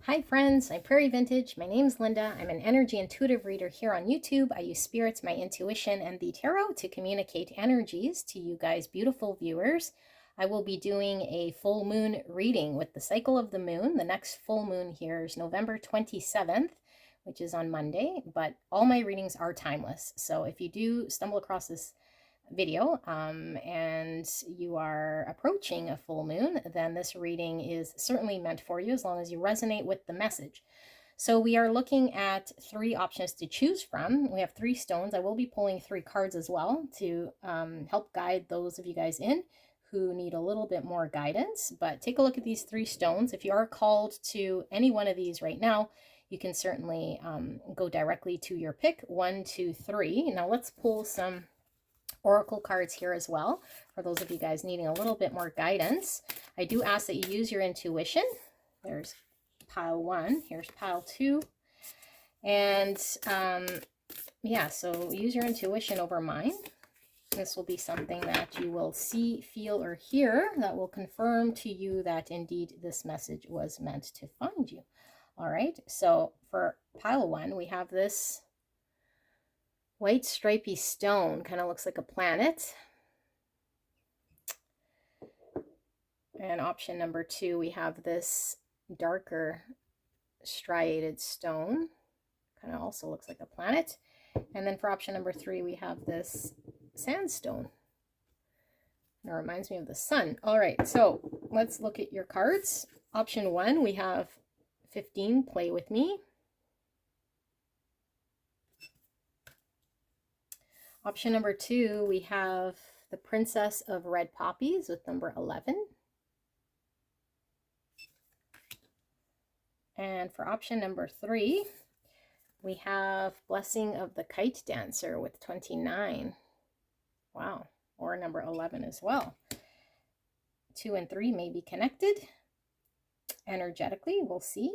Hi friends, I'm Prairie Vintage. My name's Linda. I'm an energy intuitive reader here on YouTube. I use spirits, my intuition, and the tarot to communicate energies to you guys, beautiful viewers. I will be doing a full moon reading with the cycle of the moon. The next full moon here is November 27th, which is on Monday, but all my readings are timeless. So if you do stumble across this video and you are approaching a full moon, then this reading is certainly meant for you as long as you resonate with the message. So we are looking at three options to choose from. We have three stones. I will be pulling three cards as well to help guide those of you guys in who need a little bit more guidance. But take a look at these three stones. If you are called to any one of these right now, you can certainly go directly to your pick, 1, 2, 3. Now let's pull some oracle cards here as well for those of you guys needing a little bit more guidance. I do ask that you use your intuition. There's pile 1, here's pile 2, and yeah, so use your intuition over mine. This will be something that you will see, feel, or hear that will confirm to you that indeed this message was meant to find you. All right, so for pile 1, we have this white stripy stone, kind of looks like a planet. And option number 2, we have this darker striated stone, kind of also looks like a planet. And then for option number 3, we have this sandstone. It reminds me of the sun. All right, so let's look at your cards. Option 1, we have 15, play with me. Option number 2, we have the Princess of Red Poppies with number 11. And for option number 3, we have Blessing of the Kite Dancer with 29. Wow, or number 11 as well. 2 and 3 may be connected energetically, we'll see.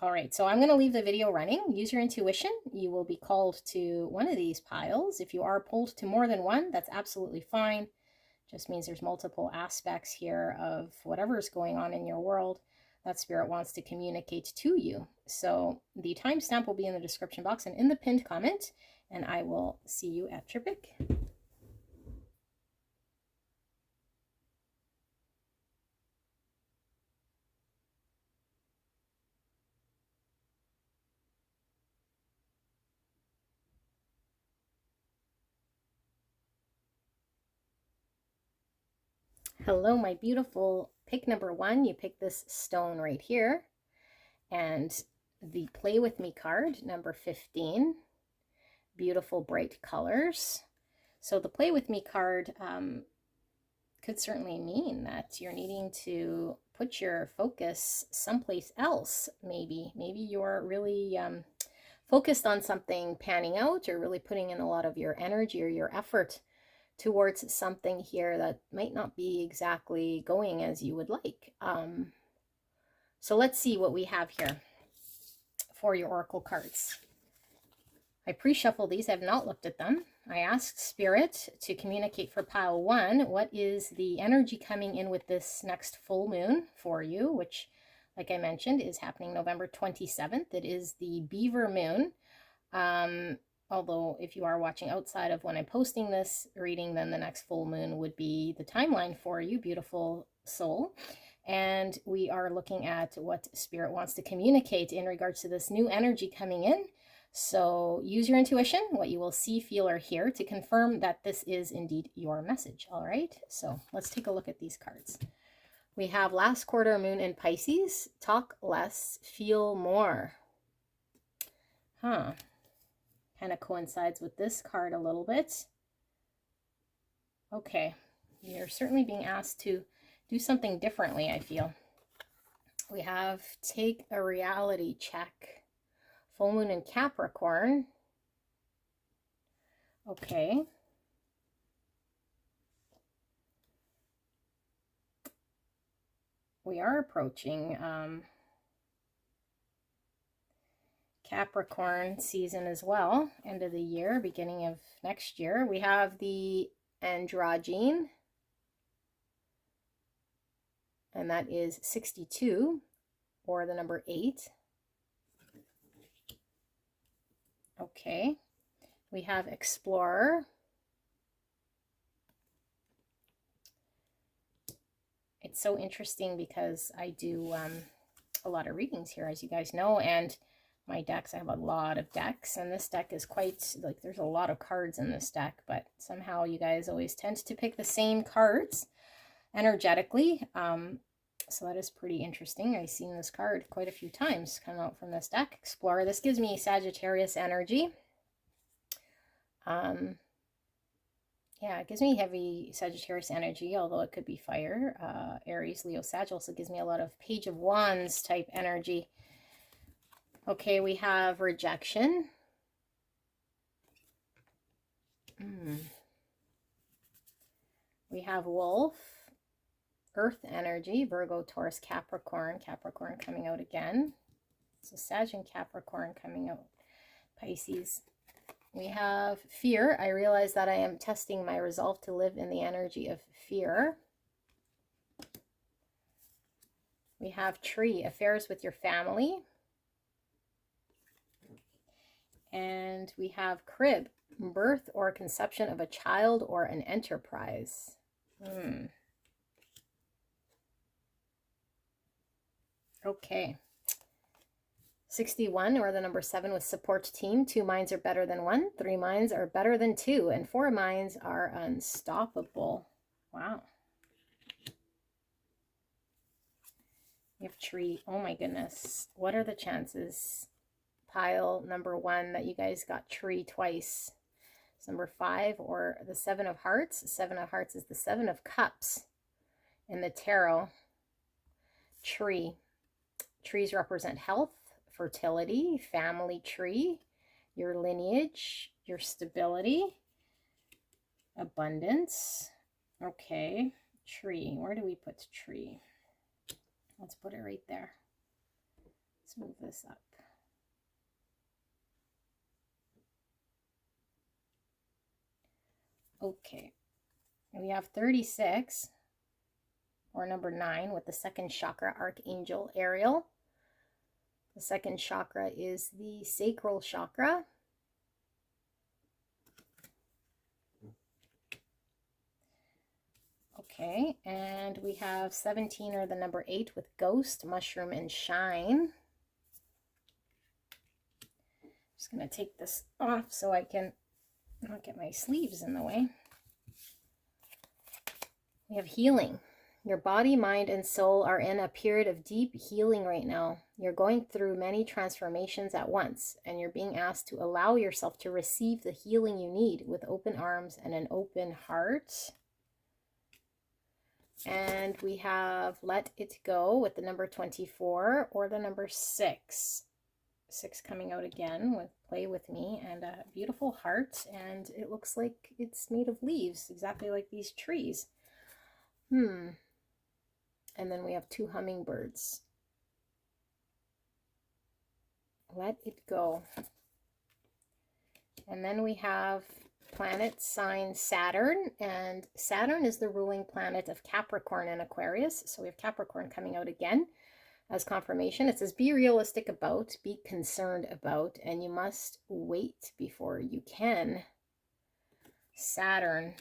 All right, so I'm going to leave the video running. Use your intuition. You will be called to one of these piles. If you are pulled to more than one, that's absolutely fine. Just means there's multiple aspects here of whatever is going on in your world that spirit wants to communicate to you. So the timestamp will be in the description box and in the pinned comment, and I will see you at your pick. Hello, my beautiful pick number 1. You pick this stone right here. And the Play With Me card, number 15. Beautiful bright colors. So the Play With Me card could certainly mean that you're needing to put your focus someplace else. Maybe you're really focused on something panning out, or really putting in a lot of your energy or your effort towards something here that might not be exactly going as you would like. So let's see what we have here for your oracle cards. I pre-shuffled these. I have not looked at them. I asked Spirit to communicate for pile 1. What is the energy coming in with this next full moon for you, which, like I mentioned, is happening November 27th. It is the Beaver Moon. Although if you are watching outside of when I'm posting this reading, then the next full moon would be the timeline for you, beautiful soul. And we are looking at what Spirit wants to communicate in regards to this new energy coming in. So use your intuition, what you will see, feel, or hear to confirm that this is indeed your message. All right, so let's take a look at these cards. We have last quarter moon in Pisces. Talk less, feel more. Kind of coincides with this card a little bit. Okay, you're certainly being asked to do something differently, I feel. We have take a reality check. Full moon in Capricorn. Okay. We are approaching Capricorn season as well, end of the year, beginning of next year. We have the androgyne and that is 62, or the number 8. Okay, we have explorer. It's so interesting because I do a lot of readings here, as you guys know, and my decks, I have a lot of decks, and this deck is quite, like, there's a lot of cards in this deck, but somehow you guys always tend to pick the same cards energetically. So that is pretty interesting. I've seen this card quite a few times come out from this deck. Explorer. This gives me Sagittarius energy. Yeah, it gives me heavy Sagittarius energy, although it could be fire. Aries, Leo, Sag also gives me a lot of Page of Wands type energy. Okay, we have rejection. We have wolf, earth energy, Virgo, Taurus, Capricorn. Capricorn coming out again. So Sag and Capricorn coming out. Pisces. We have fear. I realize that I am testing my resolve to live in the energy of fear. We have tree, affairs with your family. And we have crib, birth or conception of a child or an enterprise. Okay. 61, or the number 7, with support team. 2 minds are better than 1. 3 minds are better than 2. And 4 minds are unstoppable. Wow. You have tree. Oh my goodness. What are the chances? Pile number 1 that you guys got tree twice. It's number 5, or the 7 of hearts. 7 of hearts is the 7 of cups in the tarot. Tree. Trees represent health, fertility, family tree, your lineage, your stability, abundance. Okay, tree. Where do we put tree? Let's put it right there. Let's move this up. Okay, we have 36, or number 9, with the second chakra, Archangel Ariel. The second chakra is the sacral chakra. Okay, and we have 17, or the number 8, with ghost, mushroom, and shine. I'm just going to take this off so I can not get my sleeves in the way. We have healing. Your body, mind, and soul are in a period of deep healing right now. You're going through many transformations at once, and you're being asked to allow yourself to receive the healing you need with open arms and an open heart. And we have let it go with the number 24, or the number 6. 6 coming out again with play with me, and a beautiful heart, and it looks like it's made of leaves, exactly like these trees. And then we have 2 hummingbirds. Let it go. And then we have planet sign Saturn, and Saturn is the ruling planet of Capricorn and Aquarius. So we have Capricorn coming out again as confirmation. It says, be realistic about, be concerned about, and you must wait before you can. Saturn.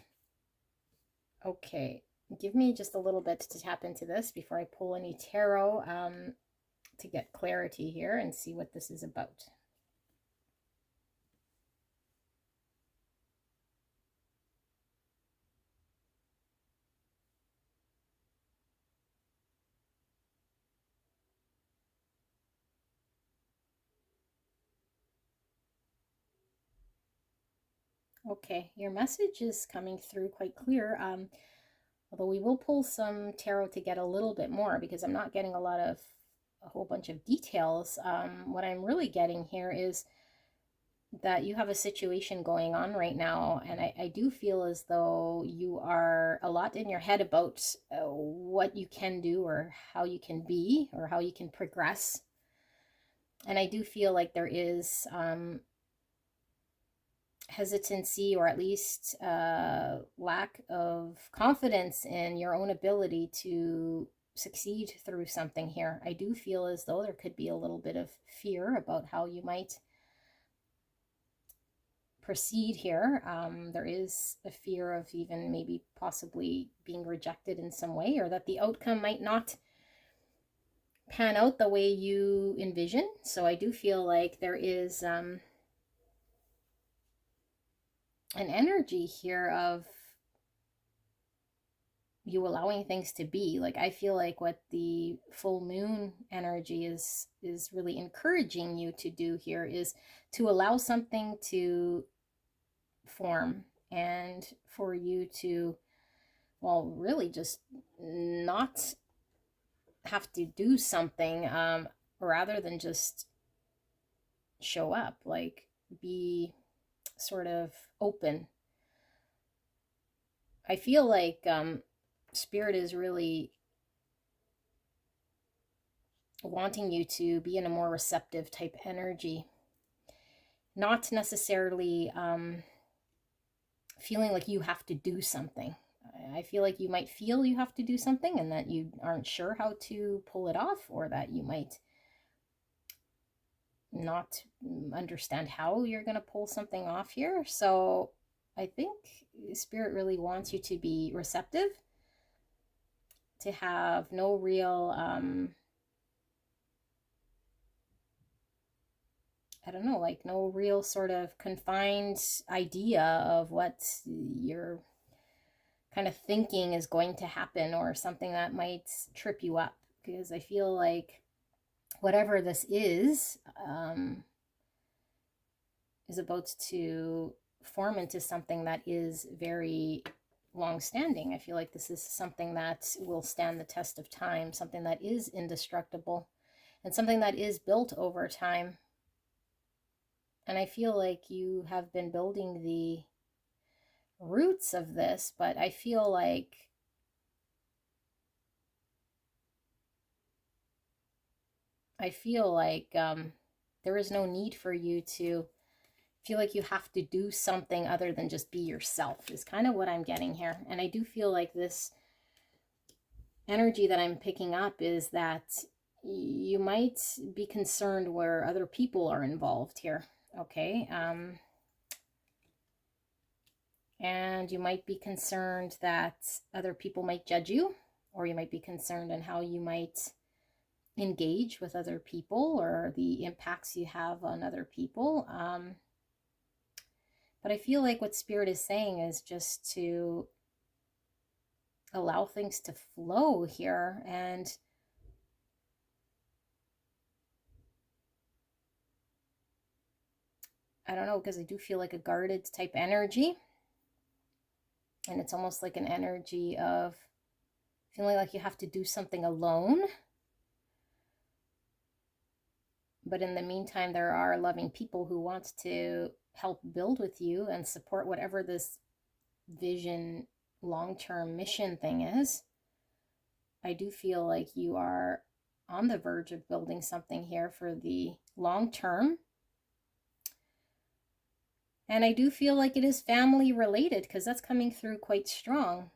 Okay, give me just a little bit to tap into this before I pull any tarot to get clarity here and see what this is about. Okay, your message is coming through quite clear, although we will pull some tarot to get a little bit more, because I'm not getting a whole bunch of details. What I'm really getting here is that you have a situation going on right now, and I do feel as though you are a lot in your head about what you can do, or how you can be, or how you can progress. And I do feel like there is hesitancy, or at least lack of confidence in your own ability to succeed through something here. I do feel as though there could be a little bit of fear about how you might proceed here. There is a fear of even maybe possibly being rejected in some way, or that the outcome might not pan out the way you envision. So I do feel like there is an energy here of you allowing things to be. Like, I feel like what the full moon energy is really encouraging you to do here is to allow something to form, and for you to, well, really just not have to do something, rather than just show up, like be sort of open. I feel like Spirit is really wanting you to be in a more receptive type energy, not necessarily feeling like you have to do something. I feel like you might feel you have to do something and that you aren't sure how to pull it off, or that you might not understand how you're going to pull something off here. So I think Spirit really wants you to be receptive, to have no real I don't know, like no real sort of confined idea of what you're kind of thinking is going to happen, or something that might trip you up. Because I feel like whatever this is about to form into something that is very long-standing. I feel like this is something that will stand the test of time, something that is indestructible, and something that is built over time. And I feel like you have been building the roots of this, but I feel like there is no need for you to feel like you have to do something other than just be yourself, is kind of what I'm getting here. And I do feel like this energy that I'm picking up is that you might be concerned where other people are involved here. Okay. And you might be concerned that other people might judge you, or you might be concerned on how you might engage with other people, or the impacts you have on other people. But I feel like what Spirit is saying is just to allow things to flow here. And I don't know, because I do feel like a guarded type energy. And it's almost like an energy of feeling like you have to do something alone. But in the meantime, there are loving people who want to help build with you and support whatever this vision, long-term mission thing is. I do feel like you are on the verge of building something here for the long term. And I do feel like it is family related, because that's coming through quite strong.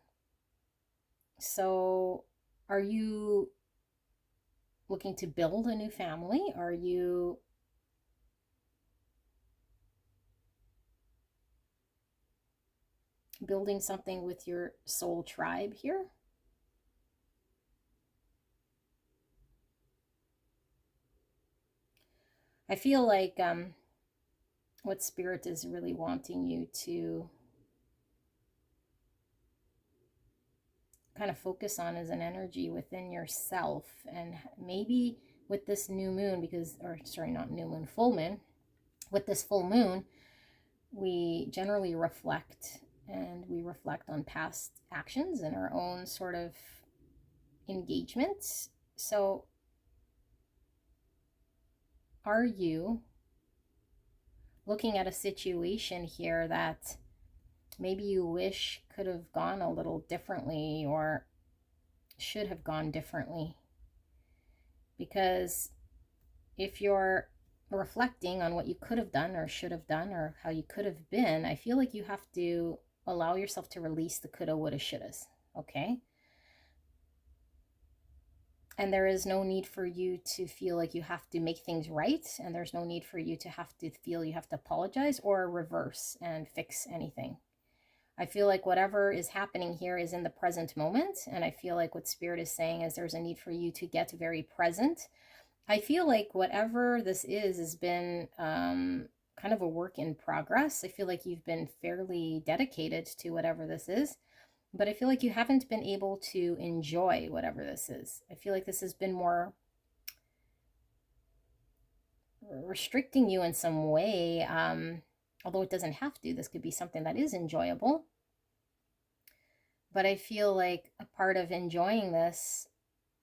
So are you looking to build a new family? Are you building something with your soul tribe here? I feel like what Spirit is really wanting you to kind of focus on is an energy within yourself. And maybe with this new moon, not new moon, full moon, with this full moon, we generally reflect, and we reflect on past actions and our own sort of engagements. So are you looking at a situation here that maybe you wish could have gone a little differently, or should have gone differently? Because if you're reflecting on what you could have done or should have done, or how you could have been, I feel like you have to allow yourself to release the coulda, woulda, shouldas. Okay? And there is no need for you to feel like you have to make things right. And there's no need for you to have to feel you have to apologize or reverse and fix anything. I feel like whatever is happening here is in the present moment. And I feel like what Spirit is saying is there's a need for you to get very present. I feel like whatever this is has been kind of a work in progress. I feel like you've been fairly dedicated to whatever this is. But I feel like you haven't been able to enjoy whatever this is. I feel like this has been more restricting you in some way, although it doesn't have to. This could be something that is enjoyable. But I feel like a part of enjoying this,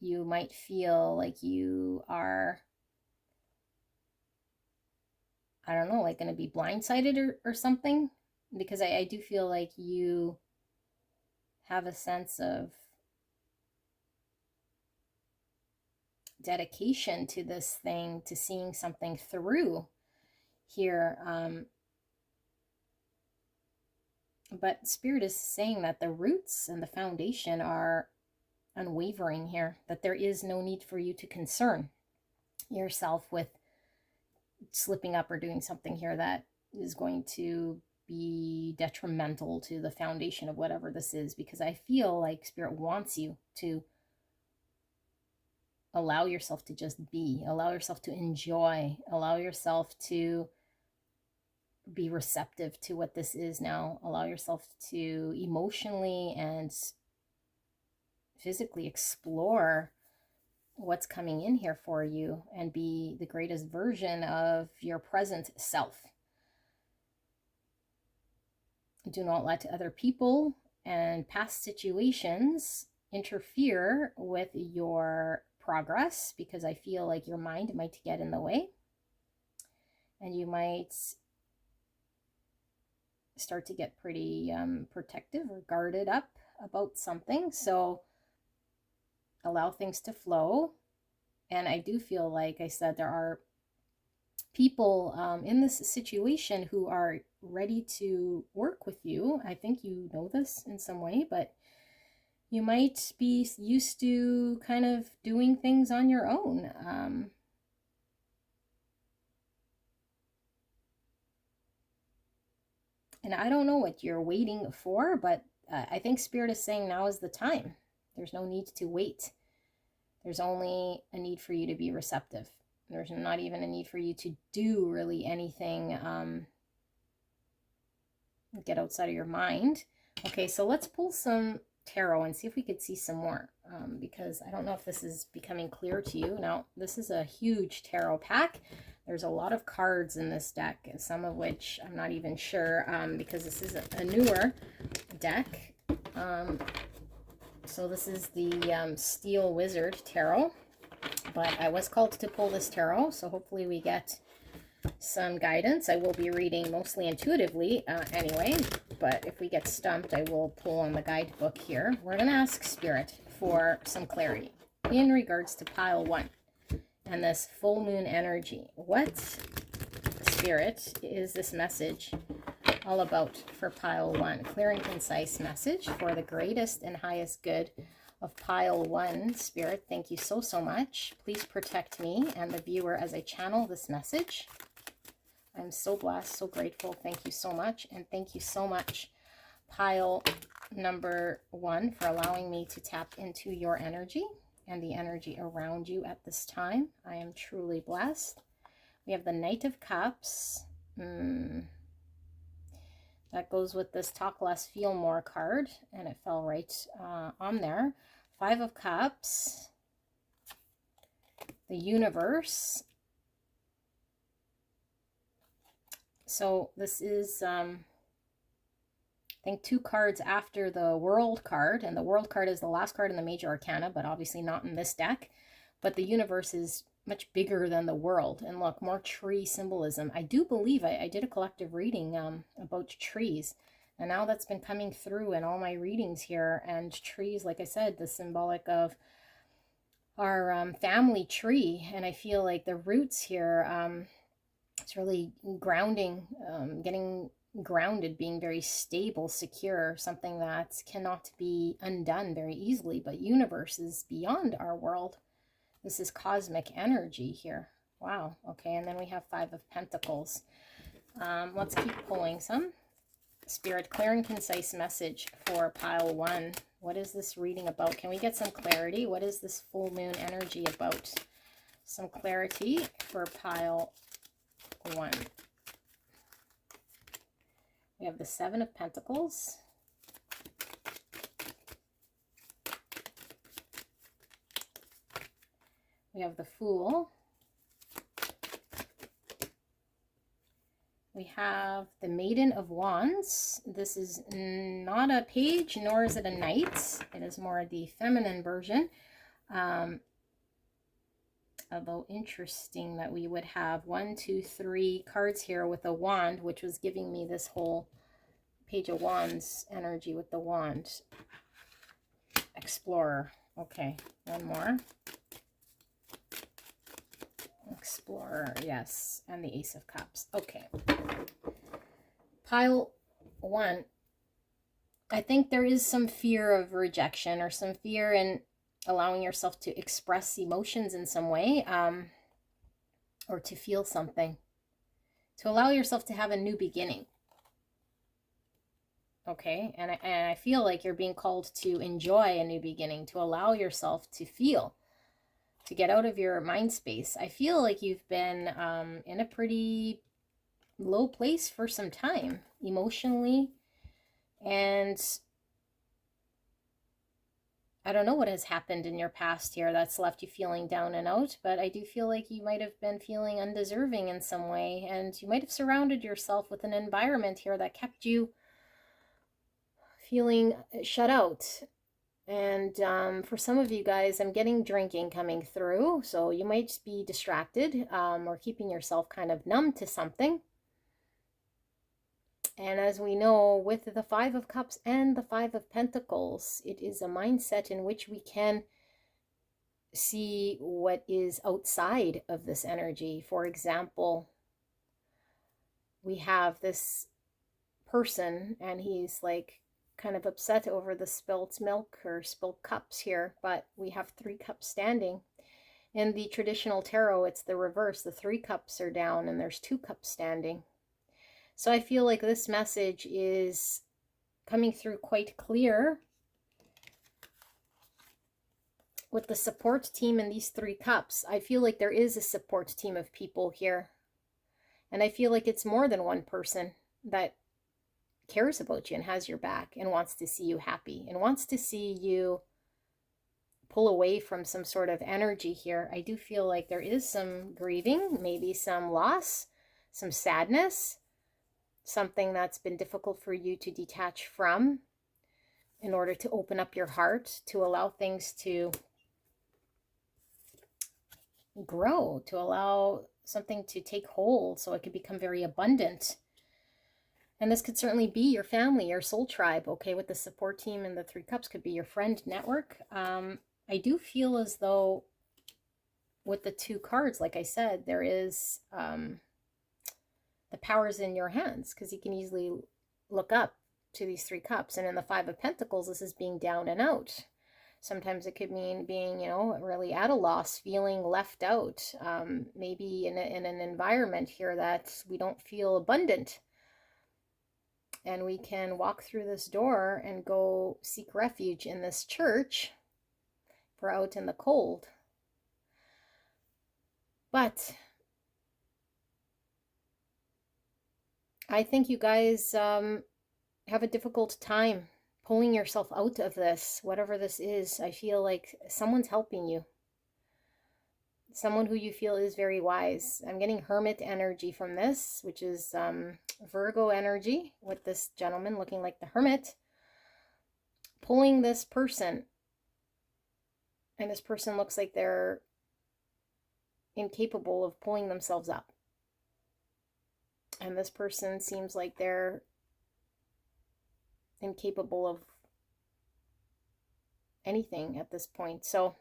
you might feel like you are, I don't know, like going to be blindsided or something. Because I do feel like you have a sense of dedication to this thing, to seeing something through here. But Spirit is saying that the roots and the foundation are unwavering here, that there is no need for you to concern yourself with slipping up or doing something here that is going to be detrimental to the foundation of whatever this is, because I feel like Spirit wants you to allow yourself to just be, allow yourself to enjoy, allow yourself to be receptive to what this is now, allow yourself to emotionally and physically explore what's coming in here for you and be the greatest version of your present self. Do not let other people and past situations interfere with your progress, because I feel like your mind might get in the way and you might start to get pretty protective or guarded up about something. So allow things to flow. And I do feel like I said, there are people in this situation who are ready to work with you. I think you know this in some way, but you might be used to kind of doing things on your own. And I don't know what you're waiting for, but I think Spirit is saying now is the time. There's no need to wait. There's only a need for you to be receptive. There's not even a need for you to do really anything, get outside of your mind. Okay, so let's pull some tarot and see if we could see some more, because I don't know if this is becoming clear to you. Now, this is a huge tarot pack. There's a lot of cards in this deck, some of which I'm not even sure, because this is a newer deck. So this is the Steel Wizard Tarot, but I was called to pull this tarot, so hopefully we get some guidance. I will be reading mostly intuitively anyway, but if we get stumped, I will pull on the guidebook here. We're going to ask Spirit for some clarity in regards to pile 1 and this full moon energy. What, Spirit, is this message all about for pile 1? Clear and concise message for the greatest and highest good of pile 1. Spirit, thank you so much. Please protect me and the viewer as I channel this message. I'm so blessed, so grateful. Thank you so much. And thank you so much, pile number 1, for allowing me to tap into your energy and the energy around you at this time. I am truly blessed. We have the Knight of Cups. That goes with this Talk Less, Feel More card, and it fell right on there. 5 of Cups. The Universe. So this is, I think, 2 cards after the World card, and the World card is the last card in the Major Arcana, but obviously not in this deck. But the Universe is much bigger than the World, and look, more tree symbolism. I do believe I did a collective reading about trees, and now that's been coming through in all my readings here. And trees, like I said, the symbolic of our family tree, and I feel like the roots here, it's really grounding, getting grounded, being very stable, secure, something that cannot be undone very easily. But universe is beyond our world. This is cosmic energy here. Wow. Okay, and then we have 5 of Pentacles. Let's keep pulling some. Spirit, clear and concise message for pile 1. What is this reading about? Can we get some clarity? What is this full moon energy about? Some clarity for pile 1. We have the 7 of Pentacles. We have the Fool. We have the Maiden of Wands. This is not a page, nor is it a knight. It is more the feminine version. Although interesting that we would have 1, 2, 3 cards here with a wand, which was giving me this whole Page of Wands energy with the wand. Explorer. Okay, one more. Explorer, yes, and the Ace of Cups. Okay. Pile 1. I think there is some fear of rejection or some fear in allowing yourself to express emotions in some way, or to feel something. To allow yourself to have a new beginning. Okay, and I feel like you're being called to enjoy a new beginning, to allow yourself to feel, to get out of your mind space. I feel like you've been in a pretty low place for some time, emotionally, and I don't know what has happened in your past here that's left you feeling down and out, but I do feel like you might have been feeling undeserving in some way, and you might have surrounded yourself with an environment here that kept you feeling shut out. And for some of you guys, I'm getting drinking coming through, so you might be distracted or keeping yourself kind of numb to something. And as we know, with the 5 of Cups and the 5 of Pentacles, it is a mindset in which we can see what is outside of this energy. For example, we have this person, and he's like kind of upset over the spilt milk or spilt cups here, but we have 3 cups standing. In the traditional tarot, it's the reverse. The 3 cups are down and there's 2 cups standing. So I feel like this message is coming through quite clear with the support team in these 3 cups. I feel like there is a support team of people here. And I feel like it's more than one person that cares about you and has your back and wants to see you happy and wants to see you pull away from some sort of energy here. I do feel like there is some grieving, maybe some loss, some sadness, something that's been difficult for you to detach from in order to open up your heart, to allow things to grow, to allow something to take hold so it could become very abundant. And this could certainly be your family, your soul tribe, okay, with the support team and the 3 cups could be your friend network. I do feel as though with the 2 cards, like I said, there is the power's in your hands, because you can easily look up to these 3 cups. And in the 5 of Pentacles, this is being down and out. Sometimes it could mean being, you know, really at a loss, feeling left out, maybe in an environment here that we don't feel abundant. And we can walk through this door and go seek refuge in this church if we're out in the cold. But I think you guys have a difficult time pulling yourself out of this, whatever this is. I feel like someone's helping you. Someone who you feel is very wise. I'm getting Hermit energy from this, which is Virgo energy, with this gentleman looking like the Hermit, pulling this person. And this person looks like they're incapable of pulling themselves up. And this person seems like they're incapable of anything at this point. So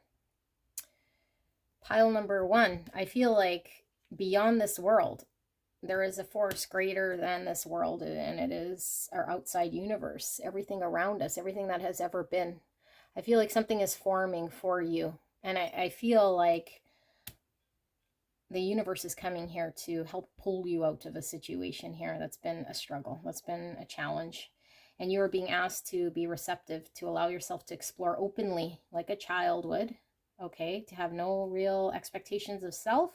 pile number 1, I feel like beyond this world, there is a force greater than this world, and it is our outside universe, everything around us, everything that has ever been. I feel like something is forming for you. And I feel like the universe is coming here to help pull you out of a situation here that's been a struggle, that's been a challenge. And you are being asked to be receptive, to allow yourself to explore openly like a child would, okay? To have no real expectations of self,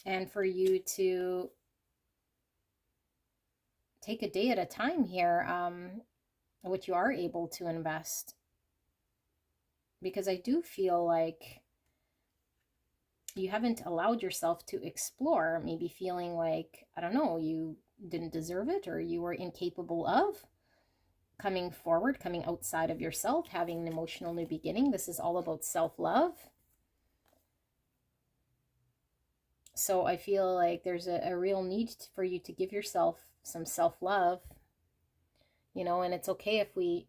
and for you to take a day at a time here, what you are able to invest. Because I do feel like you haven't allowed yourself to explore, maybe feeling like, I don't know, you didn't deserve it, or you were incapable of coming forward, coming outside of yourself, having an emotional new beginning. This is all about self-love. So I feel like there's a real need for you to give yourself some self-love, you know, and it's okay if we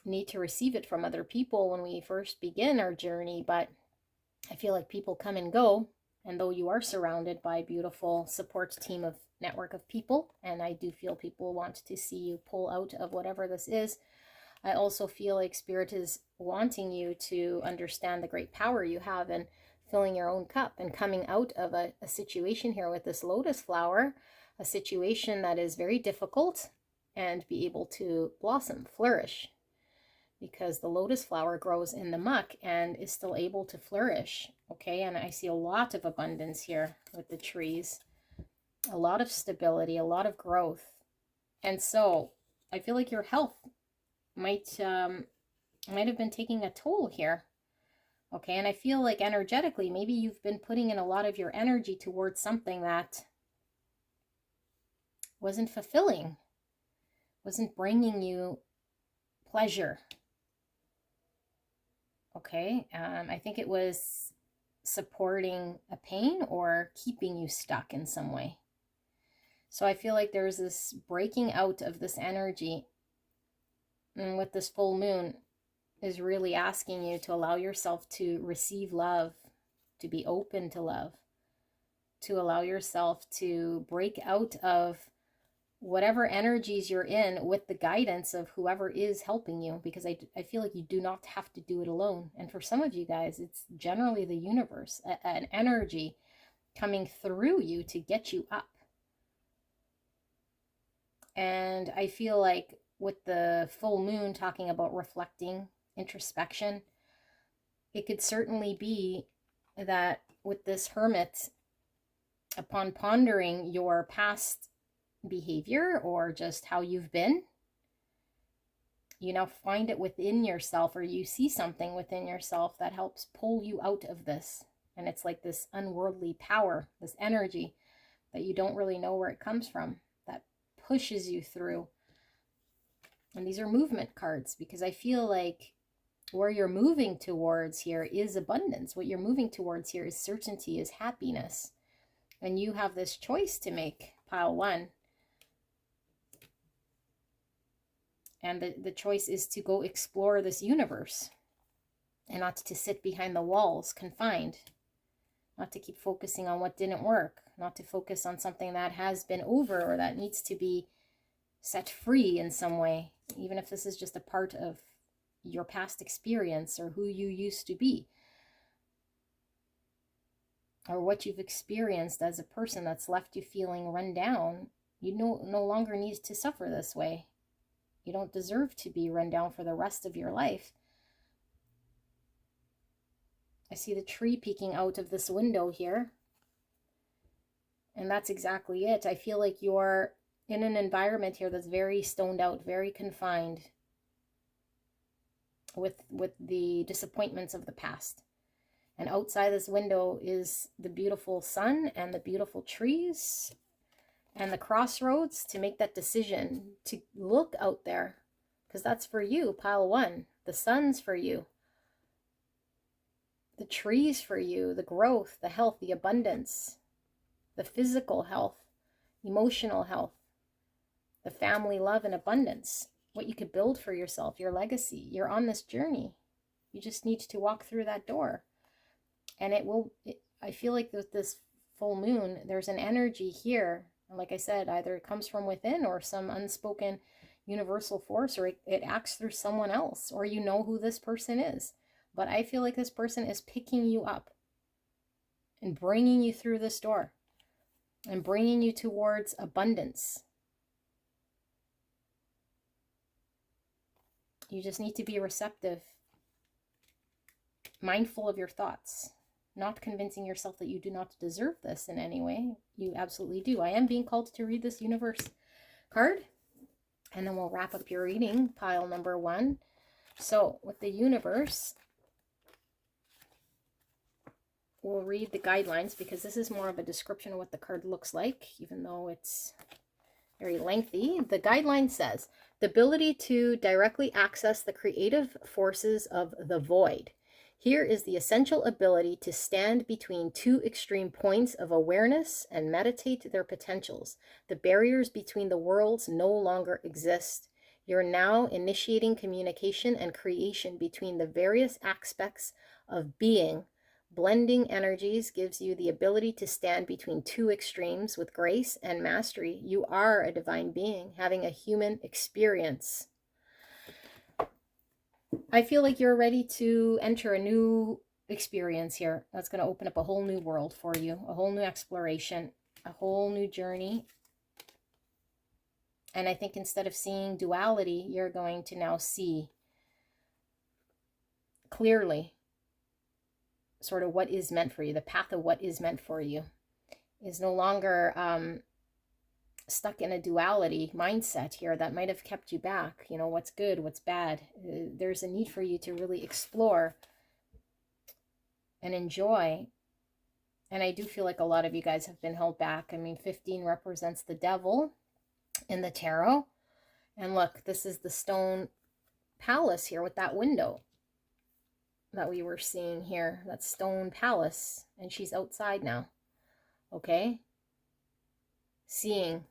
need to receive it from other people when we first begin our journey, but I feel like people come and go, and though you are surrounded by a beautiful support team of network of people, and I do feel people want to see you pull out of whatever this is, I also feel like Spirit is wanting you to understand the great power you have in filling your own cup and coming out of a situation here with this lotus flower, a situation that is very difficult, and be able to blossom, flourish. Because the lotus flower grows in the muck and is still able to flourish, okay? And I see a lot of abundance here with the trees, a lot of stability, a lot of growth. And so I feel like your health might have been taking a toll here, okay? And I feel like energetically, maybe you've been putting in a lot of your energy towards something that wasn't fulfilling, wasn't bringing you pleasure. Okay, I think it was supporting a pain or keeping you stuck in some way. So I feel like there's this breaking out of this energy, and with this full moon is really asking you to allow yourself to receive love, to be open to love, to allow yourself to break out of whatever energies you're in with the guidance of whoever is helping you, because I feel like you do not have to do it alone. And for some of you guys, it's generally the universe, an energy coming through you to get you up. And I feel like with the full moon talking about reflecting, introspection, it could certainly be that with this hermit, upon pondering your past behavior or just how you've been, you now find it within yourself, or you see something within yourself that helps pull you out of this. And it's like this unworldly power, this energy that you don't really know where it comes from, that pushes you through. And these are movement cards, because I feel like where you're moving towards here is abundance. What you're moving towards here is certainty, is happiness. And you have this choice to make, pile one. And the choice is to go explore this universe and not to sit behind the walls confined, not to keep focusing on what didn't work, not to focus on something that has been over or that needs to be set free in some way, even if this is just a part of your past experience or who you used to be, or what you've experienced as a person that's left you feeling run down. You no longer need to suffer this way. You don't deserve to be run down for the rest of your life. I see the tree peeking out of this window here. And that's exactly it. I feel like you're in an environment here that's very stoned out, very confined with the disappointments of the past. And outside this window is the beautiful sun and the beautiful trees and the crossroads to make that decision, to look out there, because that's for you, pile one. The sun's for you. The trees for you, the growth, the health, the abundance, the physical health, emotional health, the family love and abundance, what you could build for yourself, your legacy. You're on this journey. You just need to walk through that door. And I feel like with this full moon, there's an energy here. And like I said, either it comes from within or some unspoken universal force, or it acts through someone else, or you know who this person is. but I feel like this person is picking you up and bringing you through this door and bringing you towards abundance. You just need to be receptive, mindful of your thoughts, not convincing yourself that you do not deserve this in any way. You absolutely do. I am being called to read this universe card, and then we'll wrap up your reading, pile number 1. So with the universe, we'll read the guidelines because this is more of a description of what the card looks like, even though it's very lengthy. The guideline says, the ability to directly access the creative forces of the void. Here is the essential ability to stand between two extreme points of awareness and meditate their potentials. The barriers between the worlds no longer exist. You're now initiating communication and creation between the various aspects of being. Blending energies gives you the ability to stand between two extremes with grace and mastery. You are a divine being having a human experience. I feel like you're ready to enter a new experience here. That's going to open up a whole new world for you, a whole new exploration, a whole new journey. And I think instead of seeing duality, you're going to now see clearly sort of what is meant for you. The path of what is meant for you is no longer stuck in a duality mindset here that might have kept you back. You know, what's good, what's bad. There's a need for you to really explore and enjoy. And I do feel like a lot of you guys have been held back. I mean, 15 represents the devil in the tarot. And look, this is the stone palace here with that window that we were seeing here. That stone palace. And she's outside now. Okay? Seeing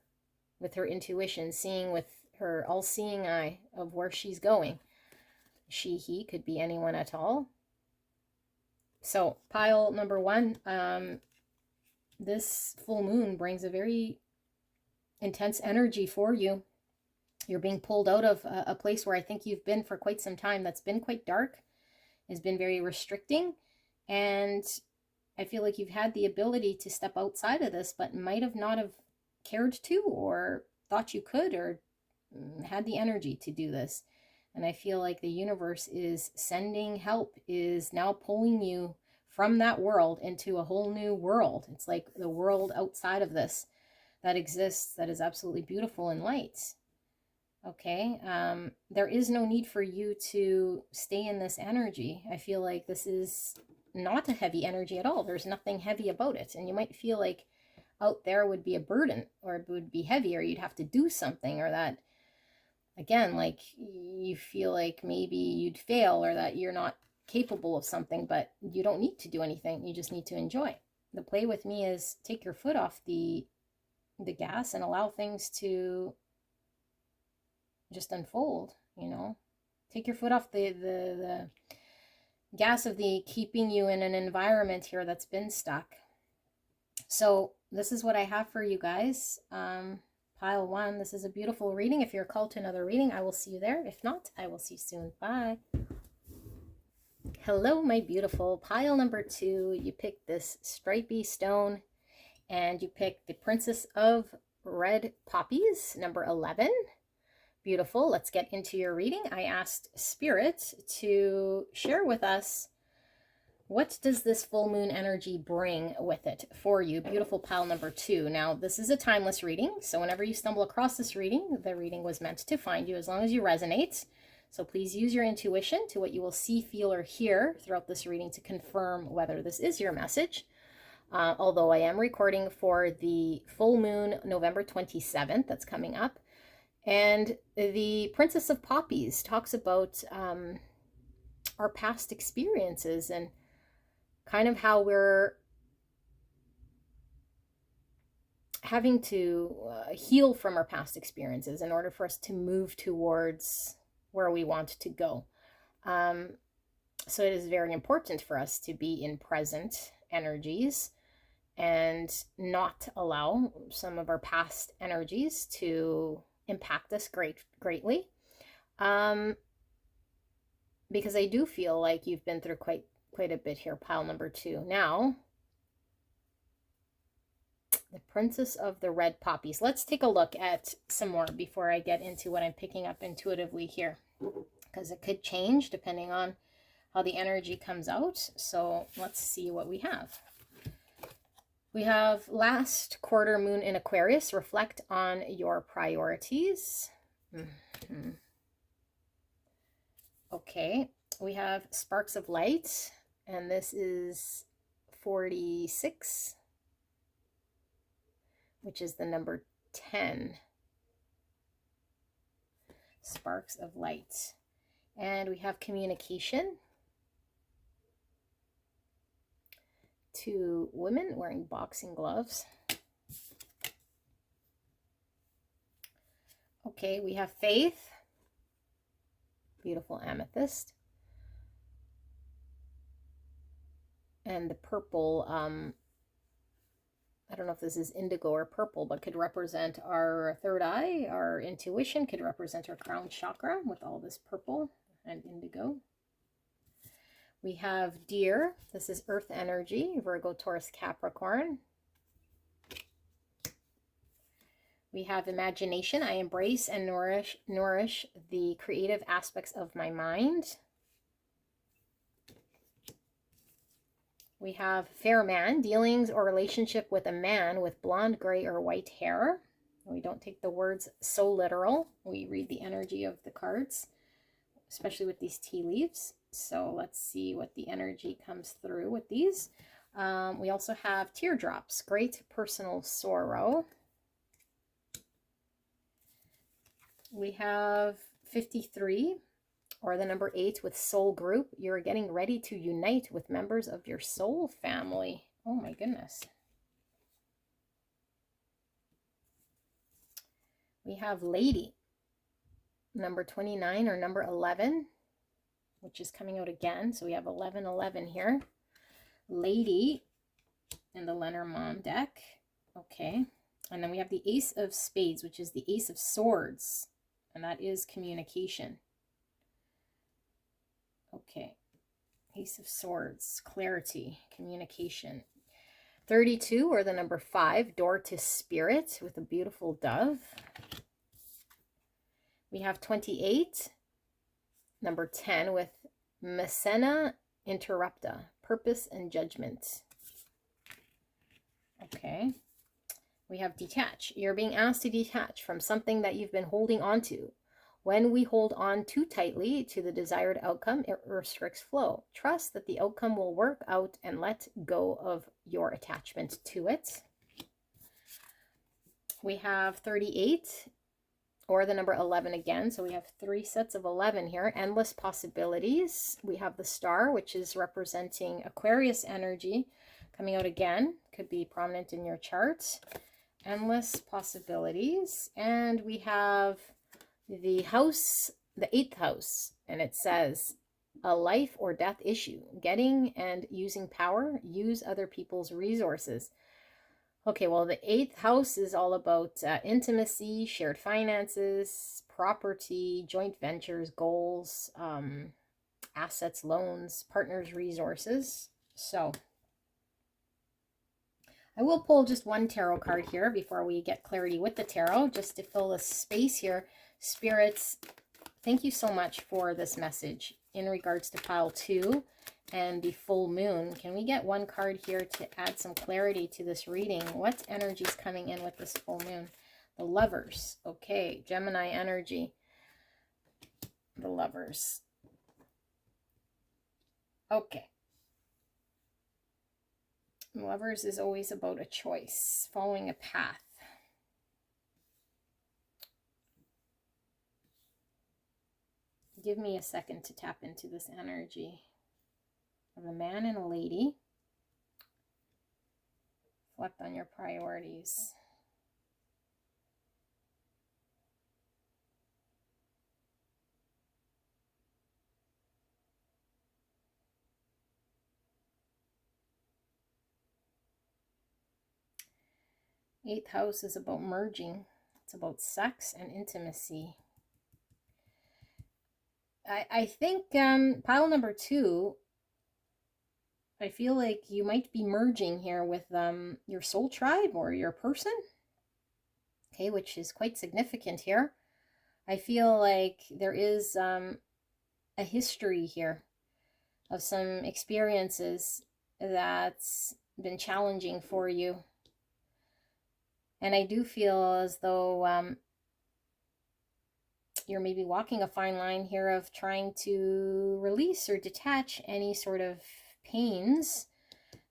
with her intuition, seeing with her all-seeing eye of where she's going. She, he, could be anyone at all. So, pile number 1, this full moon brings a very intense energy for you. You're being pulled out of a place where I think you've been for quite some time that's been quite dark, has been very restricting, and I feel like you've had the ability to step outside of this, but might have not have cared to, or thought you could, or had the energy to do this. And I feel like the universe is sending help, is now pulling you from that world into a whole new world. It's like the world outside of this that exists, that is absolutely beautiful and light. Okay, there is no need for you to stay in this energy. I feel like this is not a heavy energy at all. There's nothing heavy about it. And you might feel like out there would be a burden, or it would be heavy, or you'd have to do something, or that, again, like you feel like maybe you'd fail, or that you're not capable of something, but you don't need to do anything. You just need to enjoy. The play with me is take your foot off the gas and allow things to just unfold, you know. Take your foot off the gas of the keeping you in an environment here that's been stuck. So this is what I have for you guys. Pile 1, this is a beautiful reading. If you're called to another reading, I will see you there. If not, I will see you soon. Bye. Hello, my beautiful. Pile number 2, you picked this stripy stone, and you picked the Princess of Red Poppies, number 11. Beautiful. Let's get into your reading. I asked Spirit to share with us, what does this full moon energy bring with it for you? Beautiful pile number 2. Now, this is a timeless reading, so whenever you stumble across this reading, the reading was meant to find you as long as you resonate. So please use your intuition to what you will see, feel, or hear throughout this reading to confirm whether this is your message. Although I am recording for the full moon, November 27th, that's coming up. And the Princess of Poppies talks about our past experiences and kind of how we're having to heal from our past experiences in order for us to move towards where we want to go. So it is very important for us to be in present energies and not allow some of our past energies to impact us greatly. because I do feel like you've been through quite a bit here, pile number 2. Now, the Princess of the Red Poppies. Let's take a look at some more before I get into what I'm picking up intuitively here, because it could change depending on how the energy comes out. So let's see what we have. We have last quarter moon in Aquarius. Reflect on your priorities. Okay, we have sparks of light, and this is 46, which is the number 10. Sparks of light. And we have communication. 2 women wearing boxing gloves. Okay, we have faith. Beautiful amethyst. And the purple, I don't know if this is indigo or purple, but could represent our third eye, our intuition, could represent our crown chakra with all this purple and indigo. We have deer. This is earth energy, Virgo, Taurus, Capricorn. We have imagination. I embrace and nourish the creative aspects of my mind. We have fair man, dealings or relationship with a man with blonde, gray, or white hair. We don't take the words so literal. We read the energy of the cards, especially with these tea leaves. So let's see what the energy comes through with these. We also have teardrops, great personal sorrow. We have 53, or the number 8 with soul group. You're getting ready to unite with members of your soul family. Oh my goodness. We have lady, number 29 or number 11, which is coming out again. So we have 1111 here. Lady in the Lenormand deck. Okay. And then we have the Ace of Spades, which is the Ace of Swords. And that is communication. Okay. Ace of Swords, clarity, communication. 32, or the number 5, door to spirit with a beautiful dove. We have 28, number 10, with Mecena interrupta, purpose and judgment. Okay. We have detach. You're being asked to detach from something that you've been holding on to. When we hold on too tightly to the desired outcome, it restricts flow. Trust that the outcome will work out and let go of your attachment to it. We have 38, or the number 11 again. So we have 3 sets of 11 here. Endless possibilities. We have the star, which is representing Aquarius energy, coming out again. Could be prominent in your chart. Endless possibilities. And we have the house, the 8th house, and it says a life or death issue. Getting and using power. Use other people's resources. Okay, well, the 8th house is all about intimacy, shared finances, property, joint ventures, goals, assets, loans, partners, resources. So I will pull just one tarot card here before we get clarity with the tarot, just to fill the space here. Spirits, thank you so much for this message in regards to pile 2 and the full moon. Can we get one card here to add some clarity to this reading? What energy is coming in with this full moon? The Lovers. Okay, Gemini energy. The Lovers. Okay. Lovers is always about a choice, following a path. Give me a second to tap into this energy of a man and a lady. Reflect on your priorities. Eighth house is about merging. It's about sex and intimacy. I think pile number 2, I feel like you might be merging here with your soul tribe or your person, okay, which is quite significant here. I feel like there is a history here of some experiences that's been challenging for you. And I do feel as though you're maybe walking a fine line here of trying to release or detach any sort of pains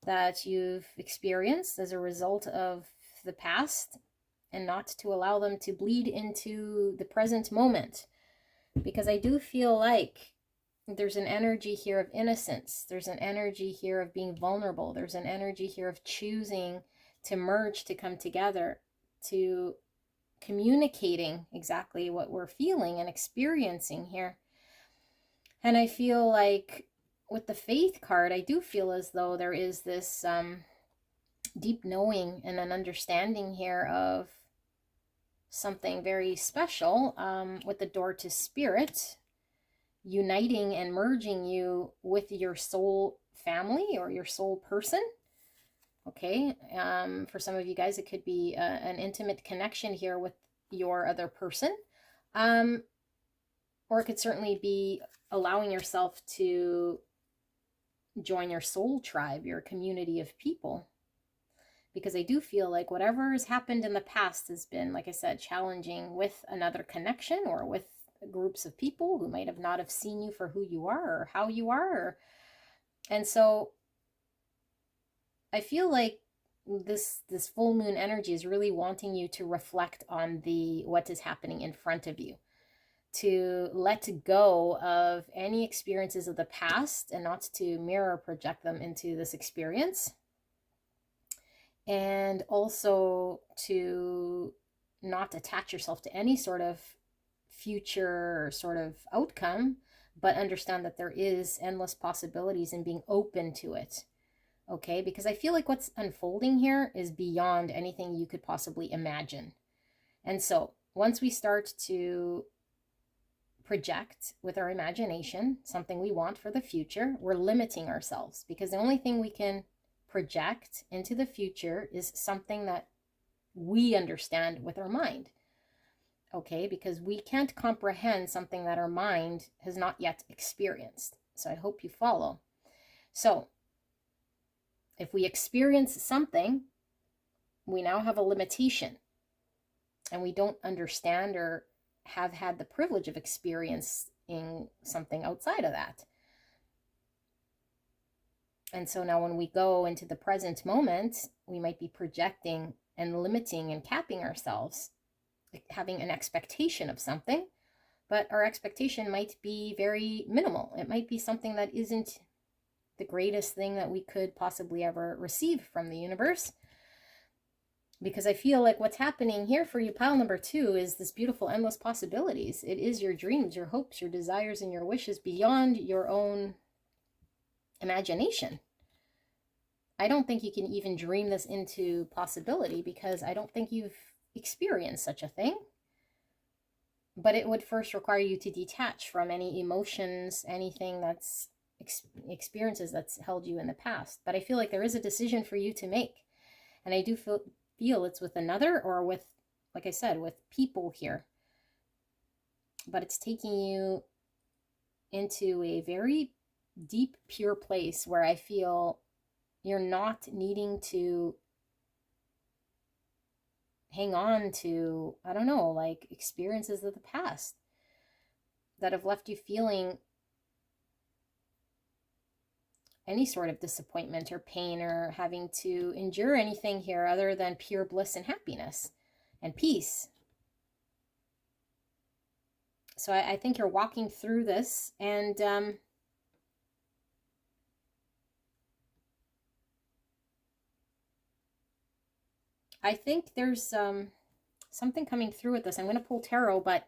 that you've experienced as a result of the past, and not to allow them to bleed into the present moment. Because I do feel like there's an energy here of innocence. There's an energy here of being vulnerable. There's an energy here of choosing to merge, to come together, to communicating exactly what we're feeling and experiencing here. And I feel like with the Faith card, I do feel as though there is this deep knowing and an understanding here of something very special with the door to spirit, uniting and merging you with your soul family or your soul person. Okay, for some of you guys, it could be an intimate connection here with your other person. Or it could certainly be allowing yourself to join your soul tribe, your community of people. Because I do feel like whatever has happened in the past has been, like I said, challenging with another connection or with groups of people who might have not have seen you for who you are or how you are. And so I feel like this full moon energy is really wanting you to reflect on what is happening in front of you, to let go of any experiences of the past and not to mirror project them into this experience, and also to not attach yourself to any sort of future sort of outcome, but understand that there is endless possibilities and being open to it. Okay, because I feel like what's unfolding here is beyond anything you could possibly imagine. And so once we start to project with our imagination something we want for the future, we're limiting ourselves, because the only thing we can project into the future is something that we understand with our mind. Okay, because we can't comprehend something that our mind has not yet experienced. So I hope you follow. So if we experience something, we now have a limitation, and we don't understand or have had the privilege of experiencing something outside of that. And so now when we go into the present moment, we might be projecting and limiting and capping ourselves, having an expectation of something, but our expectation might be very minimal. It might be something that isn't the greatest thing that we could possibly ever receive from the universe. Because I feel like what's happening here for you, pile number 2, is this beautiful endless possibilities. It is your dreams, your hopes, your desires, and your wishes beyond your own imagination. I don't think you can even dream this into possibility, because I don't think you've experienced such a thing. But it would first require you to detach from any emotions, anything that's experiences that's held you in the past. But I feel like there is a decision for you to make. And I do feel it's with another, or with, like I said, with people here. But it's taking you into a very deep, pure place where I feel you're not needing to hang on to, I don't know, like experiences of the past that have left you feeling any sort of disappointment or pain, or having to endure anything here other than pure bliss and happiness and peace. So I think you're walking through this, and I think there's something coming through with this. I'm going to pull tarot, but